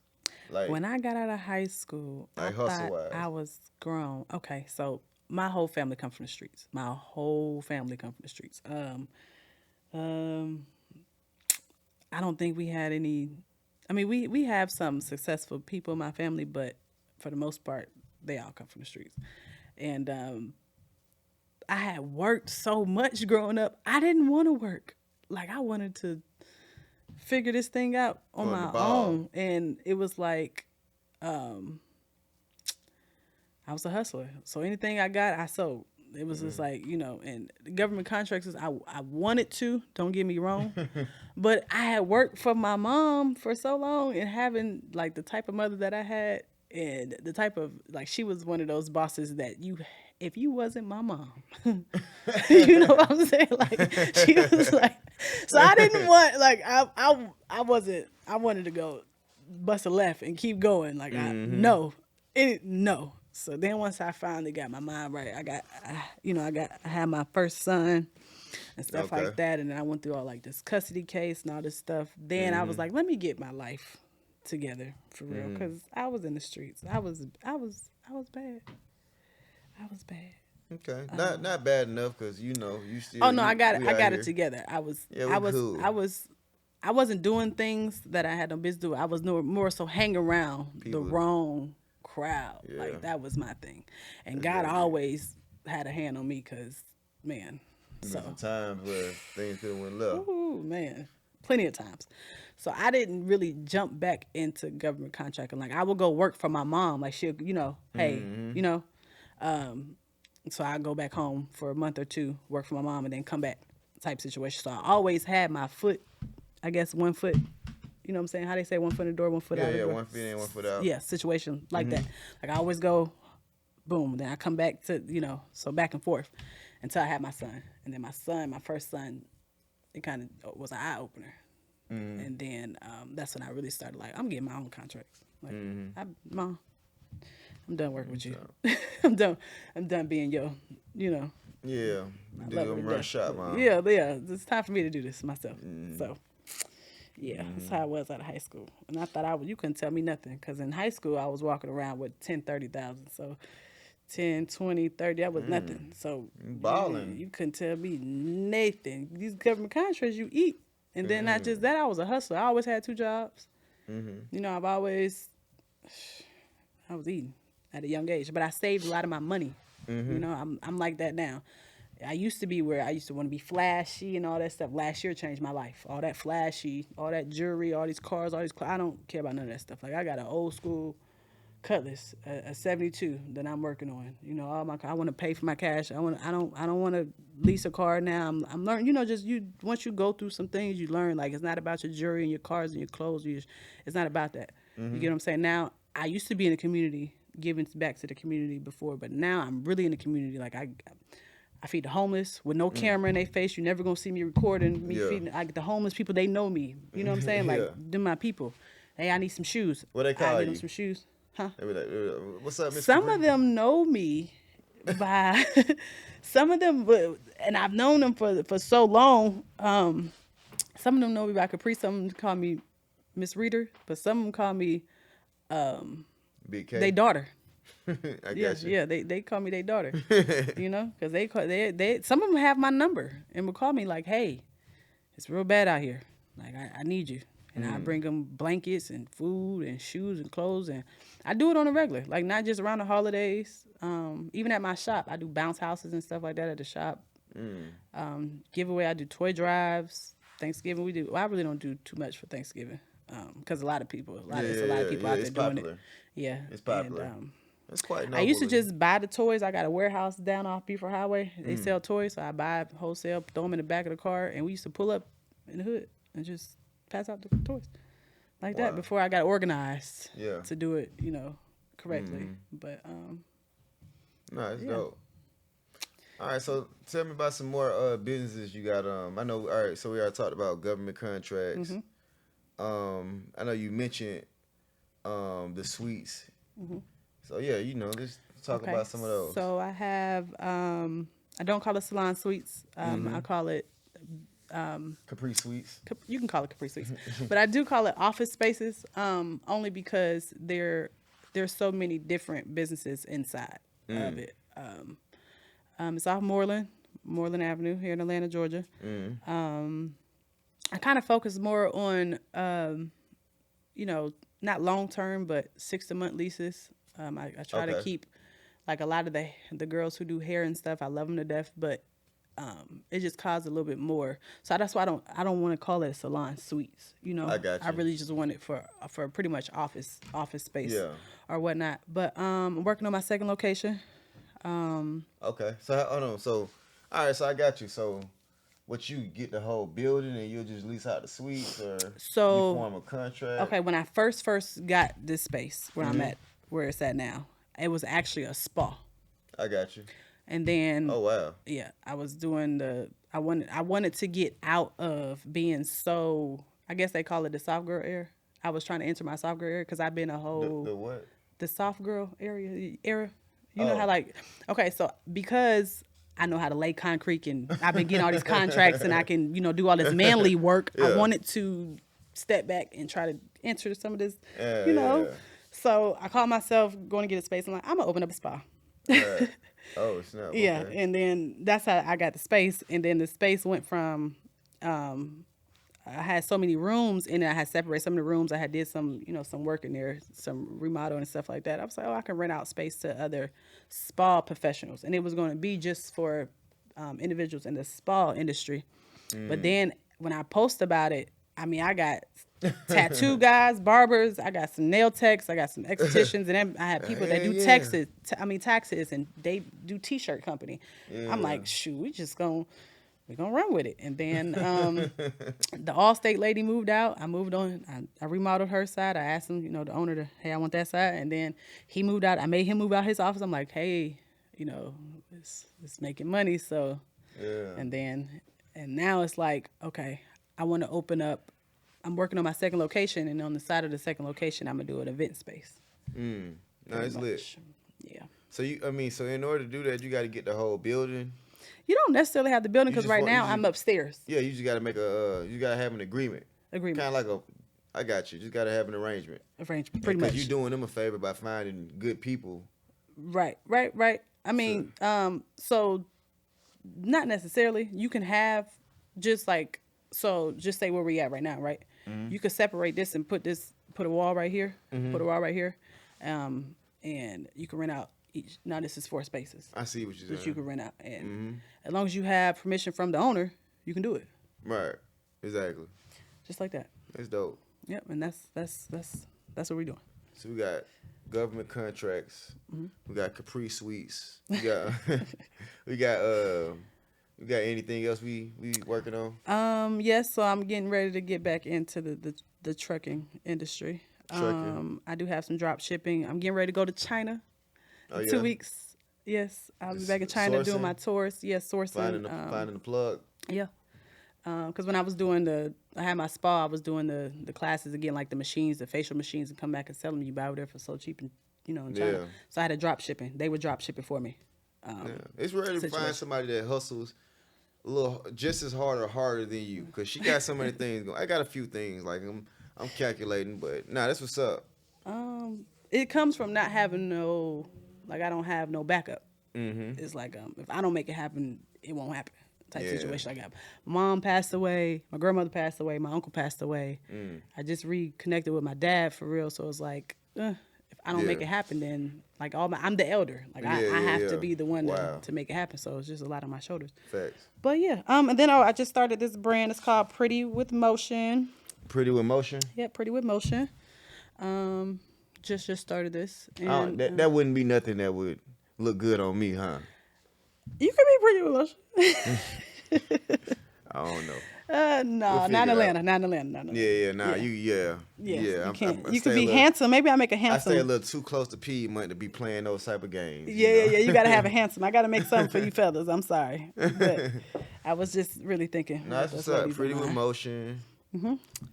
like When I got out of high school, I hustle thought wise. I was grown. Okay, so my whole family come from the streets. My whole family come from the streets. Um, I don't think we had any. I mean, we have some successful people in my family, but for the most part, they all come from the streets. And I had worked so much growing up. I didn't want to work. Like I wanted to figure this thing out on On the my ball. own, and it was like I was a hustler. So anything I got, I sold. It was just like, and the government contracts I wanted to, don't get me wrong. But I had worked for my mom for so long, and having like the type of mother that I had, and the type of, like, she was one of those bosses that if you wasn't my mom, you know what I'm saying? Like, she was like, so I didn't want, like, I wanted to go bust a left and keep going. Like, no. No. So then once I finally got my mind right, I had my first son and stuff Okay. like that, and then I went through all like this custody case and all this stuff. Then I was like, let me get my life together for real, because I was in the streets. I was bad. I was bad. Okay, not bad enough because you still. Oh no, I got it. we I out got here. it together. I was. Yeah, we I was. cool. I wasn't doing things that I had no business doing. I was more so hanging around People. the wrong crowd. Yeah. Like that was my thing, and That's God very always had a hand on me, because man. There's So some times where things could have went left. ooh, man, plenty of times. So I didn't really jump back into government contracting. Like I would go work for my mom. Like she'll, hey, so I go back home for a month or two, work for my mom, and then come back type situation. So I always had my foot, I guess, one foot. You know what I'm saying? How they say, one foot in the door, one foot out the door. 1 foot in, 1 foot out. Yeah, situation like that. Like I always go, boom, then I come back to, so back and forth until I had my son. And then my first son, it kind of was an eye opener. And then that's when I really started, like, I'm getting my own contracts. Like, Mom, I'm done working with you. I'm done being your, Yeah, I do love her them to run death. shot, Mom. Yeah, it's time for me to do this myself. So, yeah, that's how I was out of high school. And I thought you couldn't tell me nothing, because in high school I was walking around with 10, 30,000. So 10, 20, 30, that was nothing. So Balling. you couldn't tell me nothing. These government contracts you eat. And then not just that, I was a hustler. I always had 2 jobs. I was eating at a young age, but I saved a lot of my money. I'm like that now. I used to be where I used to want to be flashy and all that stuff. Last year changed my life. All that flashy, all that jewelry, all these cars, all these clothes. I don't care about none of that stuff. Like I got an old school Cutlass, a 72 that I'm working on. All my, I want to pay for my cash. I don't want to lease a car now. I'm learning. Once you go through some things, you learn. Like it's not about your jewelry and your cars and your clothes. It's not about that. You get what I'm saying? Now I used to be in the community, giving back to the community before, but now I'm really in the community. Like I feed the homeless with no camera in their face. You're never gonna see me recording me feeding. The homeless people, they know me. You know what I'm saying? Like them my people. Hey, I need some shoes. What they call I you? get them some shoes. Huh? They be like, what's up, Miss Some Kapree? of them know me by some of them, and I've known them for so long. Some of them know me by Kapree. Some of them call me Miss Reeder, but some of them call me Big K. they daughter. I Yeah, got you. yeah, they call me their daughter. Because they some of them have my number and will call me like, hey, it's real bad out here. Like I need you, and I bring them blankets and food and shoes and clothes, and I do it on a regular, like not just around the holidays. Even at my shop, I do bounce houses and stuff like that at the shop. Giveaway, I do toy drives. Thanksgiving, we do. Well, I really don't do too much for Thanksgiving because a lot of people, it's a lot of people out there It's doing popular. it. Yeah, It's popular. And, It's quite I used to noble. just buy the toys. I got a warehouse down off Beaver Highway. They sell toys, so I buy wholesale, throw them in the back of the car, and we used to pull up in the hood and just pass out the toys like that Wow. before I got organized Yeah. to do it, correctly. But No, it's Yeah. dope. All right, so tell me about some more businesses you got. I know. All right, so we already talked about government contracts. I know you mentioned the suites. So yeah, let's talk okay, about some of those. so I have I don't call it salon suites. I call it Kapree Suites. you can call it Kapree Suites, but I do call it office spaces only because there's so many different businesses inside of it. It's off Moreland Avenue here in Atlanta, Georgia. I kind of focus more on not long term, but 6 month leases. I try to Okay. keep like a lot of the girls who do hair and stuff. I love them to death, but it just costs a little bit more. So that's why I don't want to call it salon suites. I got I you. really just want it for pretty much office space Yeah. or whatnot. But I'm working on my second location. Okay. So hold on. So all right. So I got you. So what you get the whole building and you'll just lease out the suites, or So- you form a contract? Okay, when I first got this space where I'm at, where it's at now, it was actually a spa. I got you. And then Oh wow. yeah, I was doing I wanted to get out of being so, I guess they call it the soft girl era. I was trying to enter my soft girl era because I've been a whole The what? the soft girl era. You know Oh. how okay, so because I know how to lay concrete and I've been getting all these contracts and I can, do all this manly work. Yeah. I wanted to step back and try to enter some of this, Yeah, you know. yeah. So I called myself going to get a space. I'm like, I'm gonna open up a spa. Right. Oh snap. Yeah, Okay. and then that's how I got the space. And then the space went from, I had so many rooms and I had separated some of the rooms. I had did some, some work in there, some remodeling and stuff like that. I was like, I can rent out space to other spa professionals. And it was going to be just for individuals in the spa industry. But then when I post about it, I got tattoo guys, barbers, I got some nail techs, I got some estheticians, and then I had people that do Yeah. taxes, and they do t-shirt company. I'm like, shoot, we're gonna run with it. And then the Allstate lady moved out. I moved on. I remodeled her side. I asked him, the owner, hey, I want that side. And then he moved out. I made him move out his office. I'm like, hey, it's making money. So, Yeah. and now it's like, okay, I want to open up. I'm working on my second location, and on the side of the second location, I'm gonna do an event space. No, Pretty it's lit. much. Yeah. So so in order to do that, you got to get the whole building. You don't necessarily have the building You because just right want- you now just- I'm upstairs. Yeah, you just got to make you got to have an agreement. Agreement. Kind of like I got you. Just got to have an arrangement. Arrangement, pretty much. Because you're doing them a favor by finding good people. Right. I mean, so not necessarily. You can have just just say where we at right now, right? You could separate this and put a wall right here, put a wall right here, and you can rent out each. Now this is 4 spaces I see what you're saying. that you can rent out, and as long as you have permission from the owner, you can do it, Right. Exactly. just like that. That's dope. Yep, and that's what we're doing. So we got government contracts. We got Kapree Suites. We got we got anything else we working on? Yes, so I'm getting ready to get back into the trucking industry. Trucking. I do have some drop shipping. I'm getting ready to go to China Oh, in yeah? 2 weeks. Yes, I'll be Just back in China doing sourcing? my tours. Yes, sourcing. Finding the plug. Yeah. Because when I was doing I had my spa, I was doing the classes again, like the machines, the facial machines, and come back and sell them. You buy over there for so cheap, and in China. Yeah. So I had a drop shipping. They were drop shipping for me. Yeah. It's rare to find situation. somebody that hustles a little just as hard or harder than you? Because she got so many things going. I got a few things like I'm calculating, but nah, that's what's up. It comes from not having no, like I don't have no backup. Mm-hmm. It's like if I don't make it happen, it won't happen. Type Yeah. situation I got. My mom passed away. My grandmother passed away. My uncle passed away. I just reconnected with my dad for real. So it's like, if I don't make Yeah. it happen, then like I'm the elder. Like I Yeah, have yeah. to be the one Wow. to make it happen. So it's just a lot on my shoulders. Facts. But yeah, and then I just started this brand. It's called Pretty with Motion. Pretty with motion. Yeah, Pretty with Motion. Just started this. And That wouldn't be nothing that would look good on me, huh? you can be pretty with motion. I don't know. No, We'll not in figure it Atlanta. Not in Atlanta. Not in Atlanta. Yeah, nah, Yeah, you I'm- can't. I You stay could a be little- handsome. Maybe I make a I handsome. stay a little too close to Piedmont to be playing those type of games. Yeah. You got to have a it. handsome. I got to make something for you fellas. I'm sorry, but I was just really thinking. Nah, that's what's up. Pretty with motion.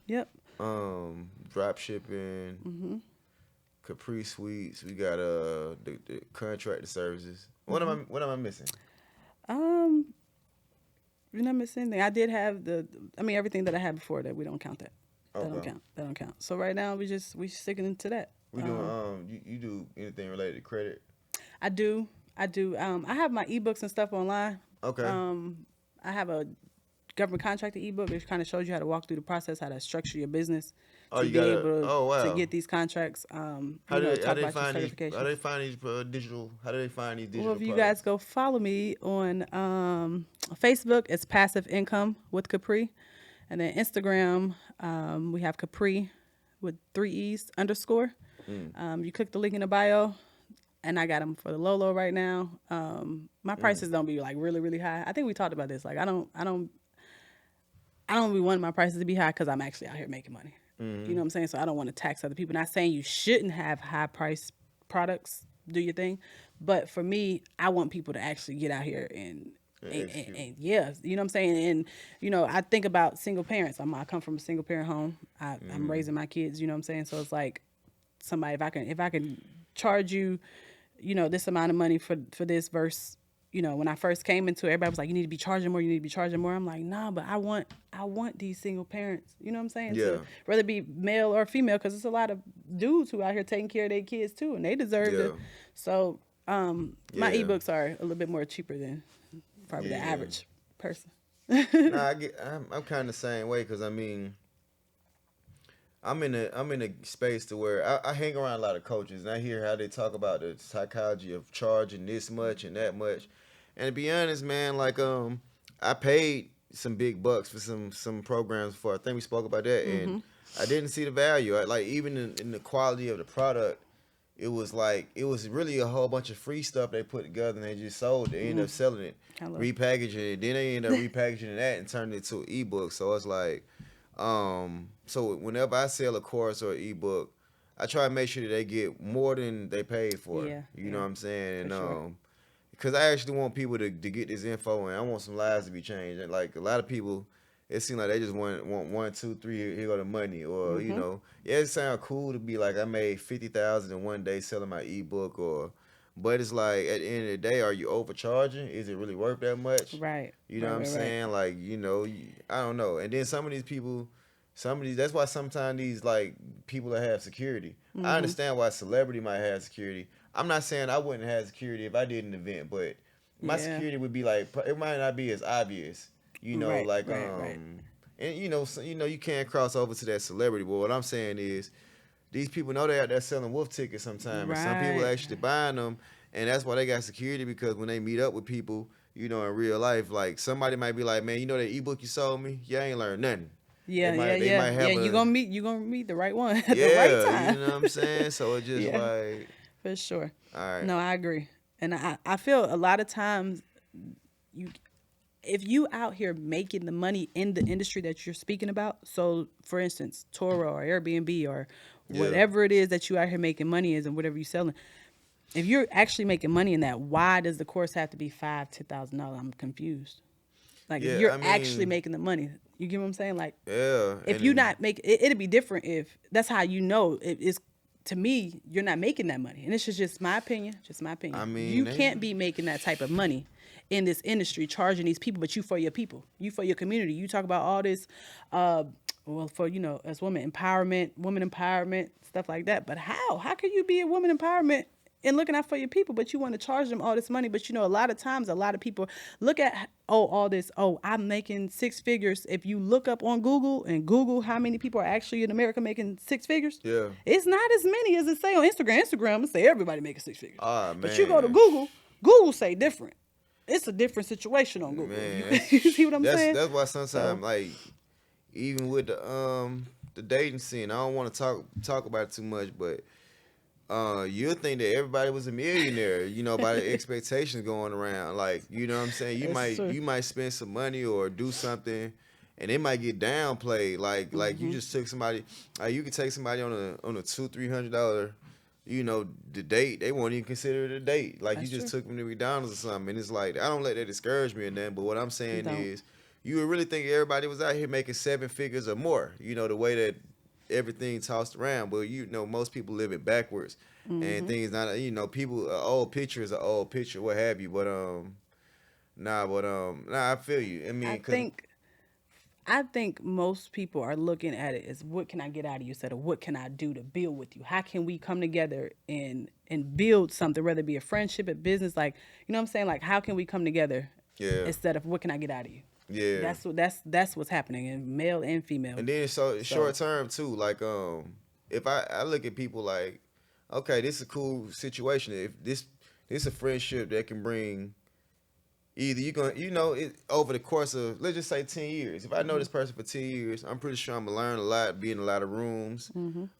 Yep. Drop shipping. Kapree Suites. We got the contracted services. What am I missing? You're not missing anything. I did have everything that I had before that. We don't count that. That don't Okay. count. That don't count. So right now we sticking into that. We doing you do anything related to credit? I do. I have my ebooks and stuff online. Okay. I have a government contracted ebook which kind of shows you how to walk through the process, how to structure your business Oh, to you be gotta- able to, oh, wow. to get these contracts. How Talk do they about your find these? certifications. How do they find these digital? How do they find these digital? Well, if you products? guys go follow me on Facebook, it's Passive Income with Kapree. And then Instagram, we have Kapree with 3 E's _. You click the link in the bio, and I got them for the low right now. My prices don't be like really, really high. I think we talked about this. Like I don't be wanting my prices to be high because I'm actually out here making money. You know what I'm saying? So I don't want to tax other people. Not saying you shouldn't have high price products, do your thing. But for me, I want people to actually get out here and yeah, you know what I'm saying? And, I think about single parents. I come from a single parent home. I'm raising my kids, you know what I'm saying? So it's like somebody, if I can charge you, this amount of money for this verse, when I first came into it, everybody was like, you need to be charging more, you need to be charging more. I'm like, nah, but I want these single parents, you know what I'm saying? Yeah. To whether it be male or female, because there's a lot of dudes who out here taking care of their kids too, and they deserve it. So my Yeah. ebooks are a little bit more cheaper than probably the Yeah. average person. Nah, I'm kind of the same way because I mean, I'm in a space to where I hang around a lot of coaches and I hear how they talk about the psychology of charging this much and that much, and to be honest, man, like I paid some big bucks for some programs before. I think we spoke about that, and I didn't see the value. Like even in the quality of the product. It was really a whole bunch of free stuff they put together and they just sold it. They ended up selling it, repackaging it. Then they ended up repackaging that and turning it to an ebook. So it's like, so whenever I sell a course or an ebook, I try to make sure that they get more than they paid for. Yeah, You know what I'm saying? And sure. because I actually want people to get this info and I want some lives to be changed. And like a lot of people, it seems like they just want 1, 2, 3, here go the money, or yeah, it sounds cool to be like I made $50,000 in one day selling my ebook, but it's like at the end of the day, are you overcharging? Is it really worth that much? Right. You know what I'm Right. saying? Like I don't know. And then some of these people, that's why sometimes these like people that have security. I understand why a celebrity might have security. I'm not saying I wouldn't have security if I did an event, but my security would be like it might not be as obvious. Right. And you can't cross over to that celebrity. But what I'm saying is, these people know they're out there selling wolf tickets sometimes, and some people Right. actually buying them, and that's why they got security, because when they meet up with people, in real life, like somebody might be like, man, that ebook you sold me, I ain't learned nothing. Yeah. They might have You gonna meet the right one at yeah, the right time. you know what I'm saying? So it just Yeah. like, For sure. all right. No, I agree. And I feel a lot of times if you out here making the money in the industry that you're speaking about, so for instance, Toro or Airbnb or whatever it is that you out here making money is and whatever you're selling, if you're actually making money in that, why does the course have to be $5,000-$10,000? I'm confused. Like if you're actually making the money, you get what I'm saying? Like if you're not making it'd be different if that's how it's. To me, you're not making that money, and this is just my opinion. I mean, you can't be making that type of money in this industry charging these people, but you for your people, you for your community. You talk about all this, well, for, as women empowerment, stuff like that. But how can you be a woman empowerment and looking out for your people, but you want to charge them all this money? But a lot of times, a lot of people look at, all this, I'm making six figures. If you look up on Google how many people are actually in America making six figures, Yeah. it's not as many as it say on Instagram. Instagram say everybody making six figures. Ah, But you go to man. Google say different. It's a different situation on Google. Man, You see what I'm saying? that's why sometimes like even with the dating scene, I don't want to talk about it too much, but you'll think that everybody was a millionaire, by the expectations going around. Like, you know what I'm saying? It's true. You might spend some money or do something and it might get downplayed. Like you just took somebody, you could take somebody on a $200-300, the date. They won't even consider it a date. Like, That's you just true. took them to McDonald's or something. And it's like, I don't let that discourage me or nothing, but what I'm saying Don't. is, you would really think everybody was out here making seven figures or more, the way that everything tossed around. But most people live it backwards, and things not. People, old picture is an old picture, what have you. But I feel you. I mean, I think most people are looking at it as, what can I get out of you, instead of what can I do to build with you? How can we come together and build something, whether it be a friendship, a business, like, what I'm saying? Like, how can we come together yeah, instead of what can I get out of you? yeah. That's what's happening, in male and female. And then short term too. Like if I look at people like, okay, this is a cool situation. If this is a friendship that can bring, either you gonna it over the course of, let's just say, 10 years. If I know this person for 10 years, I'm pretty sure I'm gonna learn a lot, be in a lot of rooms.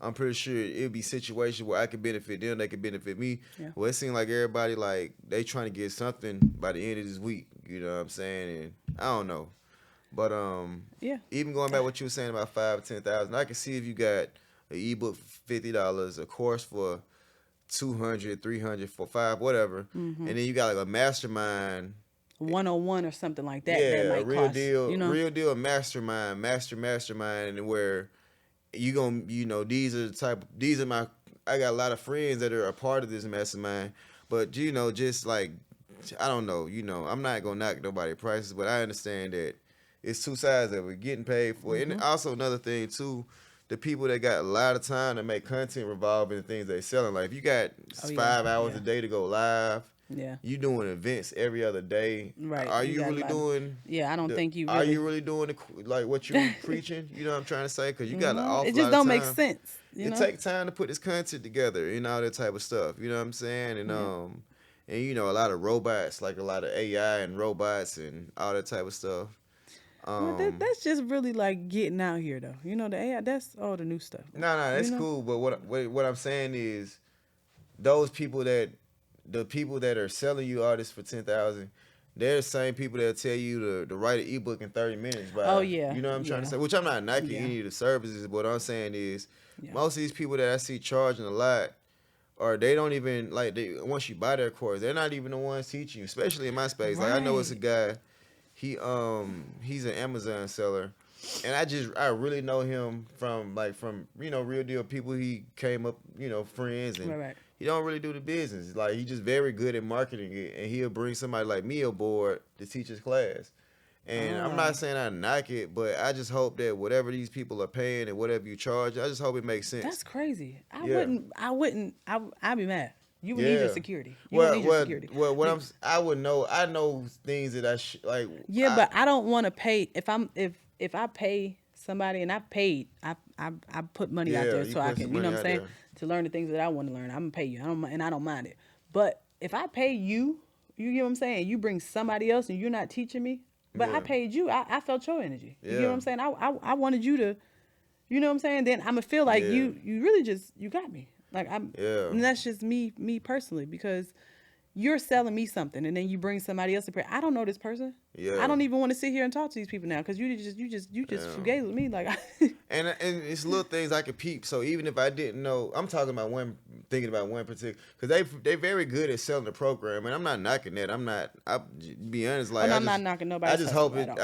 I'm pretty sure it'll be situations where I can benefit them, they can benefit me. Yeah. Well, it seems like everybody, like, they trying to get something by the end of this week. You know what I'm saying? And I don't know. But Yeah. even going back what you were saying about 5 or 10,000, I can see if you got an ebook for $50, a course for 200, 300, for $5, whatever, and then you got like a mastermind, 101 or something like that. yeah, That might real cost, deal, real deal mastermind, mastermind, and where you gonna, these are my, I got a lot of friends that are a part of this mastermind, but just like, I don't know, I'm not gonna knock nobody prices, but I understand that it's two sides of it, getting paid for it. And also another thing too, the people that got a lot of time to make content revolving the things they selling. Like, if you got 5 hours a day to go live, Yeah. you doing events every other day. Right. Are You you got a really lot of- doing? Yeah, I don't think you Are really. you really doing like what you preaching? You know what I'm trying to say? Because you got an awful It lot just of don't time. make sense. It takes time to put this content together and all that type of stuff. You know what I'm saying? And and a lot of robots, like a lot of AI and robots and all that type of stuff. Well, that's just really like getting out here, though. The AI, that's all the new stuff. No, that's cool. But what I'm saying is, those people the people that are selling you all this for 10,000, they're the same people that tell you to write an ebook in 30 minutes. By, Oh, yeah. You know what I'm trying to Yeah. say? Which I'm not knocking Yeah. any of the services. What I'm saying is, Yeah. most of these people that I see charging a lot, or they don't even, like, once you buy their course, they're not even the ones teaching you. Especially in my space. Like, I know it's a guy. He's an Amazon seller, and I really know him from real deal people. He came up, friends, and Right. he don't really do the business. Like, he just very good at marketing it, and he'll bring somebody like me aboard to teach his class. And I'm not saying I knock it, but I just hope that whatever these people are paying and whatever you charge, I just hope it makes sense. That's crazy. I'd be mad. You would need your security. You would need your security. Well, I would know. I know things that I like. Yeah, but I don't want to pay if I pay somebody and I paid, I put money out there you so I put can, some you know money what I'm out saying, there. to learn the things that I want to learn. I'm gonna pay you. I don't mind it. But if I pay you, you get what I'm saying, you bring somebody else and you're not teaching me, but I paid you. I felt your energy. You get what I'm saying? I wanted you to, you know what I'm saying? Then I'm gonna feel like you really just, you got me. Like, and that's just me personally, because you're selling me something and then you bring somebody else to pay. I don't know this person. Yeah. I don't even want to sit here and talk to these people now, because you just fugazi with me, like. And it's little things I could peep. So even if I didn't know, I'm talking about thinking about one particular, because they very good at selling the program, and I'm not knocking that. I be honest, like, I'm not knocking nobody. I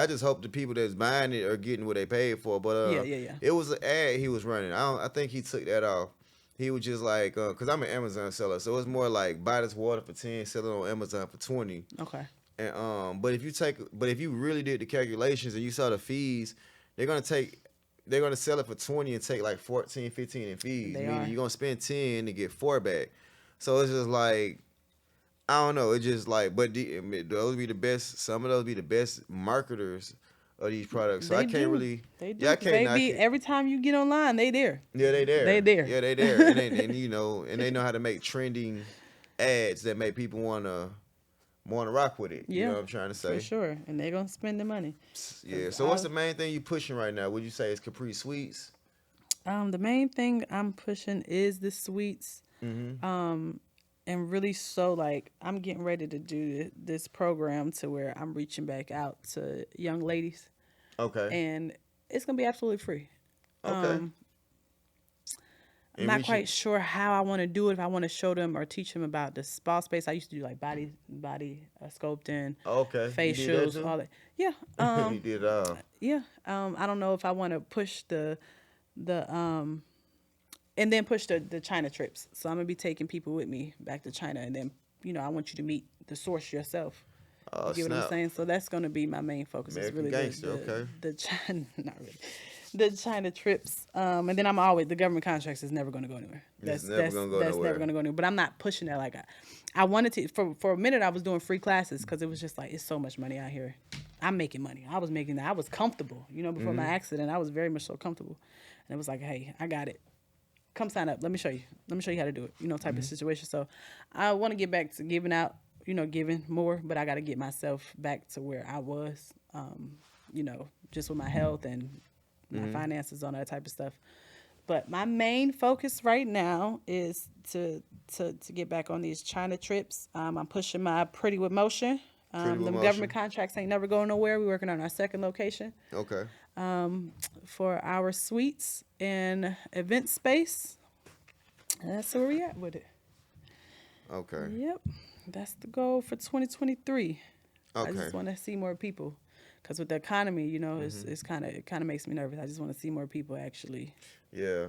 just hope the people that's buying it are getting what they paid for. But yeah. it was an ad he was running. I think he took that off. He was just like, because I'm an Amazon seller, so it's more like, buy this water for 10, sell it on Amazon for 20. Okay. And but if you really did the calculations and you saw the fees, they're gonna sell it for 20 and take like 14, 15 in fees. They Meaning are. you're gonna spend 10 to get 4 back. So it's just like, I don't know. It's just like, but those be the best. Some of those be the best marketers of these products. So They I can't do. really. They do. Yeah, I 'Cause can't they knock be it. every time you get online, they there. Yeah, they there. They there. Yeah, they there. And they know how to make trending ads that make people wanna rock with it. You know Yeah, what I'm trying to for say? sure. And they gonna spend the money. Yeah. 'Cause So what's the main thing you pushing right now? Would you say it's Kapree Suites? the main thing I'm pushing is the suites. Mm-hmm. And really, so like I'm getting ready to do this program to where I'm reaching back out to young ladies, Okay. and it's gonna be absolutely free. Okay. I'm And not reaching. quite sure how I want to do it. If I want to show them or teach them about the spa space, I used to do like body sculpting, Okay. You did that facials, too? all that. Yeah, You did it all. yeah. I don't know if I want to push the and then push the China trips. So I'm gonna be taking people with me back to China, and then I want you to meet the source yourself. Oh, You get what I'm snap. saying? So that's gonna be my main focus. Is American really gangster, the, okay. the China, not really, the China trips. And then I'm always the government contracts is never gonna go anywhere. It's never gonna go that's nowhere. never gonna go anywhere. But I'm not pushing that like I wanted to. For a minute, I was doing free classes because it was just like it's so much money out here. I'm making money. I was making that. I was comfortable. Before my accident, I was very much so comfortable, and it was like, hey, I got it. Come sign up. Let me show you. Let me show you how to do it. Type of situation. So I want to get back to giving out, giving more, but I got to get myself back to where I was, just with my health and my finances on that type of stuff. But my main focus right now is to get back on these China trips. I'm pushing my Pretty with Motion. Pretty with The Motion. government contracts ain't never going nowhere. We're working on our second location Okay. for our suites and event space. And that's where we at with it. Okay. Yep, that's the goal for 2023. I Okay. just want to see more people, because with the economy, it's kind of makes me nervous. I just want to see more people actually. Yeah.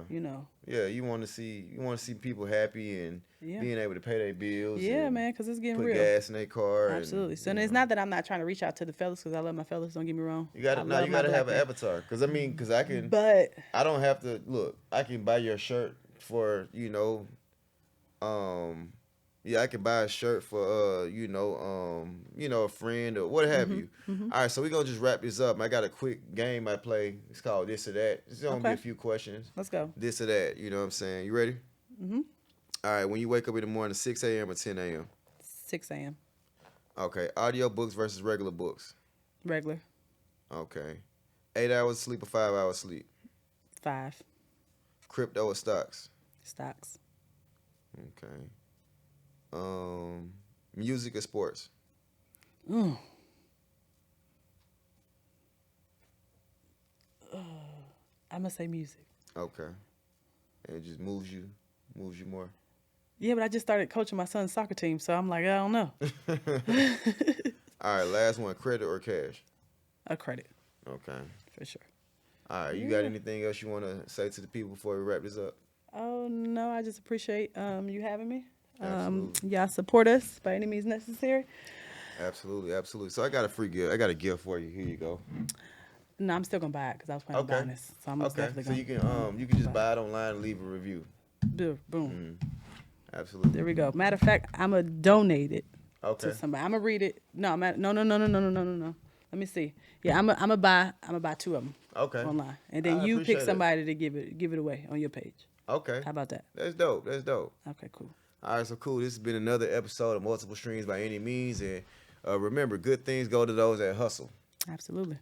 Yeah. You want to see people happy and Yeah. being able to pay their bills. Yeah, and man, because it's getting put real. gas in their car. Absolutely. And, So and it's not that I'm not trying to reach out to the fellas, because I love my fellas. Don't get me wrong. You gotta I love you my gotta have black an men. avatar. Because I can. But I don't have to look. I can buy your shirt for yeah, I can buy a shirt for a friend or what have you. All right, so we're gonna just wrap this up. I got a quick game I play. It's called This or That. It's gonna be Okay. a few questions. let's go. This or that. You know what I'm saying? You ready? All right. When you wake up in the morning, 6 a.m. or 10 a.m. 6 a.m. Okay. Audio books versus regular books. Regular. Okay. 8 hours sleep or 5 hours sleep. 5 Crypto or stocks. stocks. Okay. Music or sports. I'm gonna say music. Okay. And it just moves you more. Yeah, but I just started coaching my son's soccer team, so I'm like, I don't know. All right, last one, credit or cash? A credit, Okay. for sure. All right, you got anything else you want to say to the people before we wrap this up? Oh, no, I just appreciate you having me. Absolutely. Y'all support us by any means necessary. Absolutely, absolutely. So I got a free gift. I got a gift for you. Here you go. No, I'm still going to buy it because I was planning on Okay. buying this. So I'm most Okay. definitely So going you can just buy it online and leave a review. Boom. Absolutely. There we go. Matter of fact, I'm going to donate it Okay. to somebody. I'm going to read it. No. Let me see. Yeah, I'm gonna buy 2 of them Okay. online. And then I you appreciate pick it. somebody to give it away on your page. Okay. How about that? That's dope. That's dope. Okay, cool. All right, so cool. This has been another episode of Multiple Streams by Any Means. And remember, good things go to those that hustle. Absolutely.